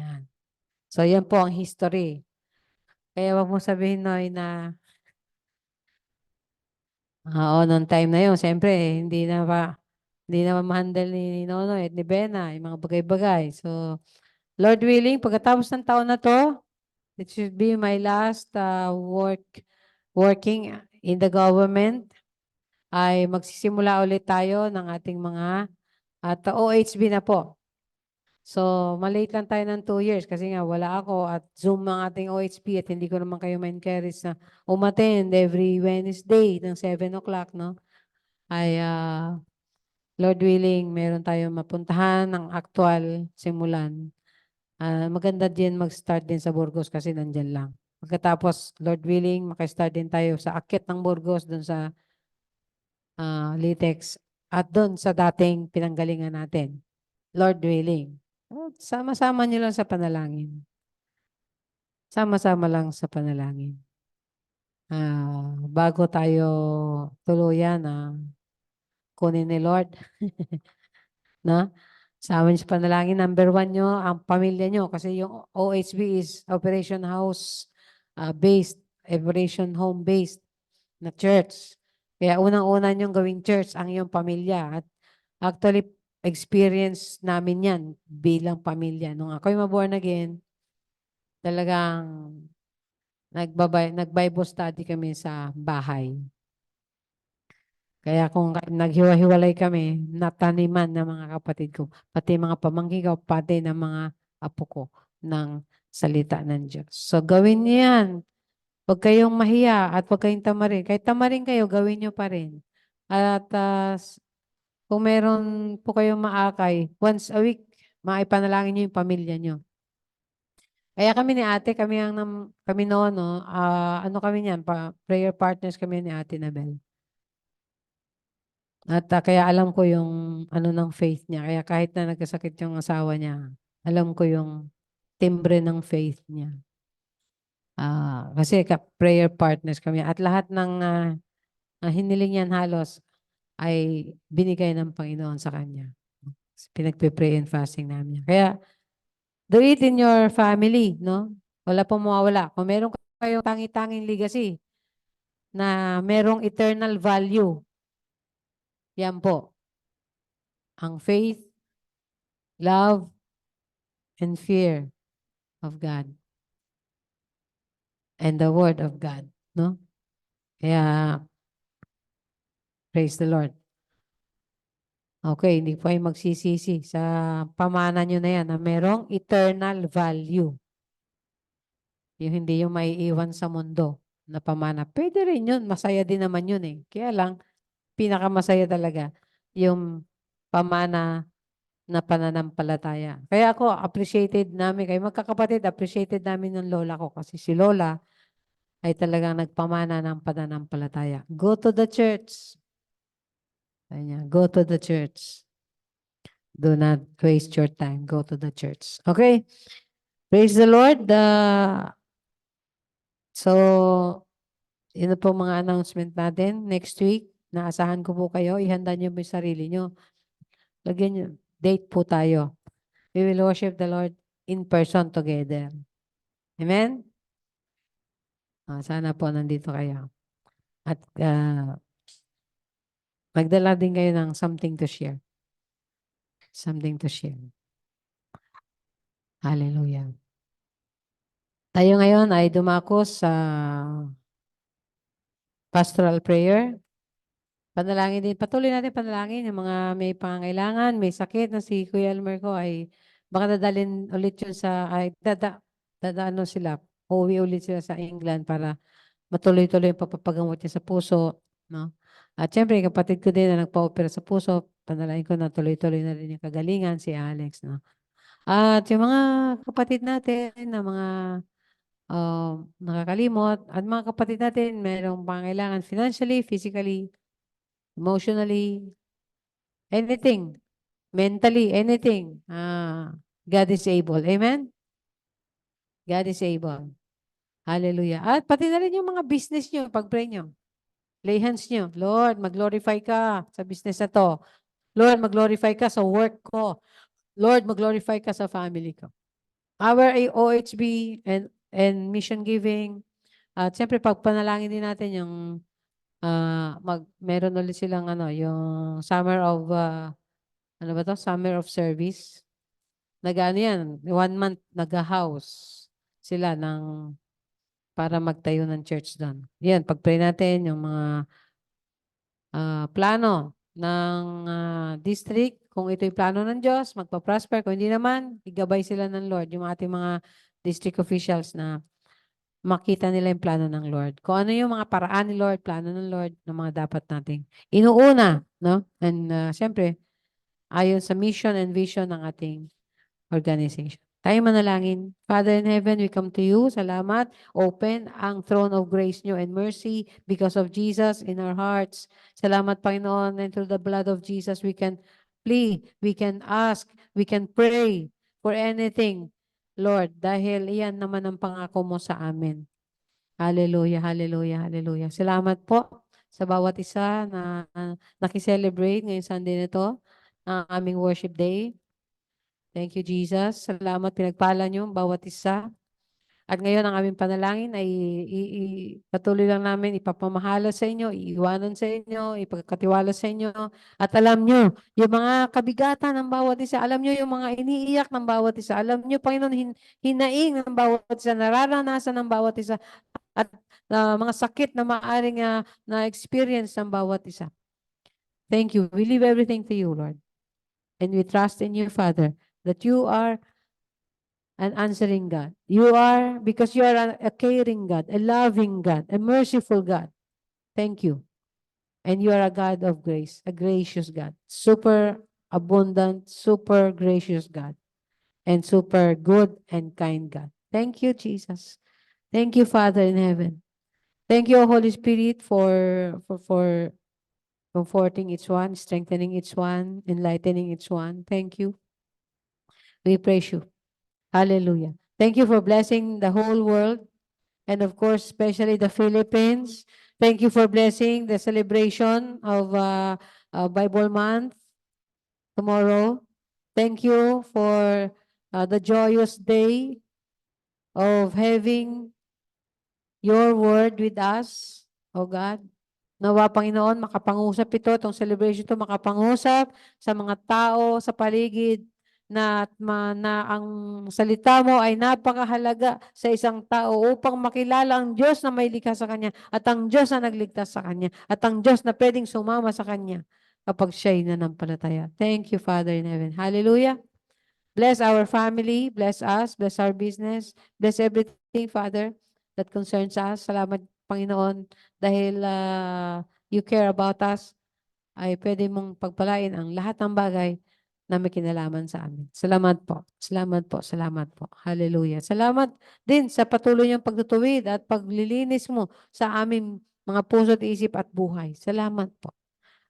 Yan. So, yan po ang history. Kaya wag mo sabihin, Noy, na oo, noong time na yun, siyempre, hindi na ma-handle ni Nonoy at ni Bena, yung mga bagay-bagay. So, Lord willing, pagkatapos ng taon na to, it should be my last working in the government, ay magsisimula ulit tayo ng ating mga at OHB na po. So, malate lang tayo ng 2 years kasi nga wala ako at Zoom ang ating OHP at hindi ko naman kayo ma-encourage na umattend every Wednesday ng 7 o'clock, no? Ay, Lord willing, meron tayong mapuntahan ng actual simulan. Maganda din mag-start din sa Burgos kasi nandyan lang. Pagkatapos, Lord willing, makastart din tayo sa akit ng Burgos doon sa Litex at doon sa dating pinanggalingan natin. Lord willing. Sama-sama niyo lang sa panalangin. Sama-sama lang sa panalangin. Bago tayo tuluyan kunin ni Lord. Na? Sa amin sa panalangin, number 1 nyo, ang pamilya nyo. Kasi yung OHB is Operation House based, Operation Home based na church. Kaya unang-una nyong gawing church ang iyong pamilya. At actually, experience namin yan bilang pamilya. Nung ako'y maborn again, talagang nag-Bible study kami sa bahay. Kaya kung naghiwa-hiwalay kami, nataniman ng mga kapatid ko, pati mga pamangkin ko, pati ng mga apo ko ng salita ng Diyos. So gawin niyo yan. Huwag kayong mahiya at huwag kayong tamarin. Kahit tamarin kayo, gawin niyo pa rin. At kung meron po kayong maakay, once a week, maipanalangin niyo yung pamilya niyo. Kaya kami ni ate, kami noon, no, ano kami niyan, prayer partners kami ni ate Nabel. At kaya alam ko yung ano ng faith niya. Kaya kahit na nagkasakit yung asawa niya, alam ko yung timbre ng faith niya. Kasi prayer partners kami. At lahat ng hiniling yan halos ay binigay ng Panginoon sa kanya. Pinagpe-pray and fasting namin. Kaya do it in your family, no? Wala pong mawawala. Kung meron kayong tangi-tanging legacy na merong eternal value, yan po. Ang faith, love, and fear of God. And the word of God. No? Kaya, praise the Lord. Okay, hindi po kayo magsisisi sa pamana nyo na yan na merong eternal value. Yung hindi yung maiiwan sa mundo na pamana. Pwede rin yun. Masaya din naman yun eh. Kaya lang, pinakamasaya talaga yung pamana na pananampalataya. Kaya ako, appreciated namin, kayo magkakapatid, appreciated namin ng lola ko kasi si lola ay talagang nagpamana ng pananampalataya. Go to the church. Go to the church. Do not waste your time. Go to the church. Okay? Praise the Lord. So, yun na po mga announcement natin. Next week, naasahan ko po kayo. Ihanda niyo po yung sarili niyo. Lagyan niyo. Date po tayo. We will worship the Lord in person together. Amen? Sana po nandito kayo. At magdala din kayo ng something to share. Something to share. Hallelujah. Tayo ngayon ay dumako sa pastoral prayer. Panalangin din. Patuloy natin panalangin yung mga may pangangailangan, may sakit na si Kuya Elmer ko ay baka dadalhin ulit yun dadaan sila. Uuwi ulit sila sa England para matuloy-tuloy yung pagpapagamot niya sa puso. No? At syempre, kapatid ko din na nagpa-opera sa puso, panalangin ko na tuloy-tuloy na rin yung kagalingan, si Alex. No? At yung mga kapatid natin na mga nakakalimot, at mga kapatid natin mayroong pangailangan financially, physically, emotionally, anything, mentally, anything. God is able. Amen? God is able. Hallelujah. At pati na rin yung mga business nyo, pag-pray nyo. Lay hands nyo. Lord, mag-glorify ka sa business na to. Lord, mag-glorify ka sa work ko. Lord, mag-glorify ka sa family ko. Our OHB and mission giving. At siyempre, pagpanalangin din natin yung meron ulit silang yung summer of Summer of service. Nag-ano yan, 1 month nag-house sila para magtayo ng church doon. Yan, pag-pray natin yung mga plano ng district. Kung ito'y plano ng Diyos, magpa-prosper. Kung hindi naman, igabay sila ng Lord. Yung ating mga district officials na makita nila yung plano ng Lord. Kung ano yung mga paraan ni Lord, plano ng Lord, na mga dapat nating inuuna. No? And siyempre, ayon sa mission and vision ng ating organization. Tayo manalangin. Father in heaven, we come to you. Salamat. Open ang throne of grace nyo and mercy because of Jesus in our hearts. Salamat, Panginoon. And through the blood of Jesus, we can plead, we can ask, we can pray for anything, Lord, dahil iyan naman ang pangako mo sa amin. Hallelujah, hallelujah, hallelujah. Salamat po sa bawat isa na nakiselebrate ngayong Sunday na to, ang aming worship day. Thank you, Jesus. Salamat, pinagpala niyo bawat isa. At ngayon, ang aming panalangin ay patuloy lang namin ipapamahala sa inyo, iiwanan sa inyo, ipagkatiwala sa inyo. At alam nyo, yung mga kabigatan ng bawat isa, alam nyo yung mga iniiyak ng bawat isa, alam nyo, Panginoon, hinaing ng bawat isa, nararanasan ng bawat isa, at mga sakit na maaring na-experience ng bawat isa. Thank you. We leave everything to you, Lord. And we trust in you, Father, that you are an answering God. You are, because you are a caring God, a loving God, a merciful God. Thank you. And you are a God of grace, a gracious God, super abundant, super gracious God, and super good and kind God. Thank you, Jesus. Thank you, Father in heaven. Thank you, Holy Spirit, for comforting each one, strengthening each one, enlightening each one. Thank you. We praise you. Hallelujah. Thank you for blessing the whole world, and of course, especially the Philippines. Thank you for blessing the celebration of Bible Month tomorrow. Thank you for the joyous day of having your word with us, oh God. Nawa, Panginoon, makapangusap itong celebration ito, makapangusap sa mga tao sa paligid na ang salita mo ay napakahalaga sa isang tao upang makilala ang Diyos na may likha sa kanya at ang Diyos na nagligtas sa kanya at ang Diyos na pwedeng sumama sa kanya kapag siya'y nanampalataya. Thank you, Father in heaven. Hallelujah. Bless our family, bless us, bless our business, bless everything, Father, that concerns us. Salamat, Panginoon, dahil you care about us, ay pwede mong pagpalain ang lahat ng bagay na may kinalaman sa amin. Salamat po. Salamat po. Salamat po. Hallelujah. Salamat din sa patuloy niyong pagtutuwid at paglilinis mo sa aming mga puso at isip at buhay. Salamat po.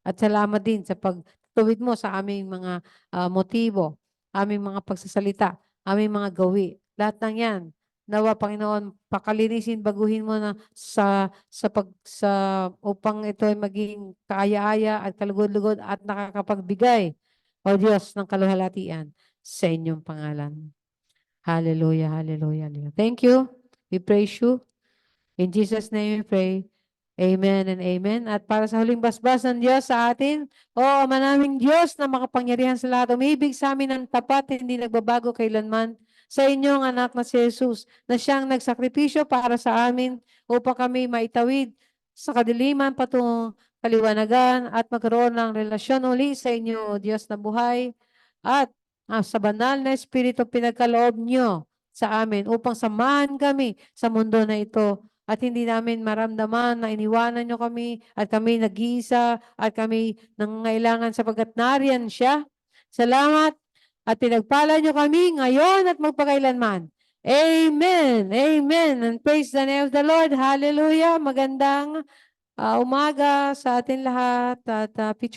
At salamat din sa pagtuwid mo sa aming mga motibo, aming mga pagsasalita, aming mga gawi. Lahat ng yan, nawa, Panginoon, pakalinisin, baguhin mo na upang ito ay maging kaaya-aya at kalugod-lugod at nakakapagbigay, O Diyos, ng kaluhalhatian sa inyong pangalan. Hallelujah, hallelujah, hallelujah. Thank you. We praise you. In Jesus' name we pray. Amen and amen. At para sa huling basbas ng Diyos sa atin, o Ama naming Diyos na makapangyarihan sa lahat, umibig sa amin ng tapat, hindi nagbabago kailanman, sa inyong anak na si Jesus, na siyang nagsakripisyo para sa amin upang kami maitawid sa kadiliman kaliwanagan at magkaroon ng relasyon uli sa inyo, Diyos na buhay, at sa banal na Espiritu pinagkaloob nyo sa amin upang samahan kami sa mundo na ito at hindi namin maramdaman na iniwanan nyo kami at kami nag-iisa at kami nangangailangan sapagkat nariyan siya. Salamat at pinagpala nyo kami ngayon at magpakailanman. Amen. Amen. And praise the name of the Lord. Hallelujah. Magandang umaga sa atin lahat at picture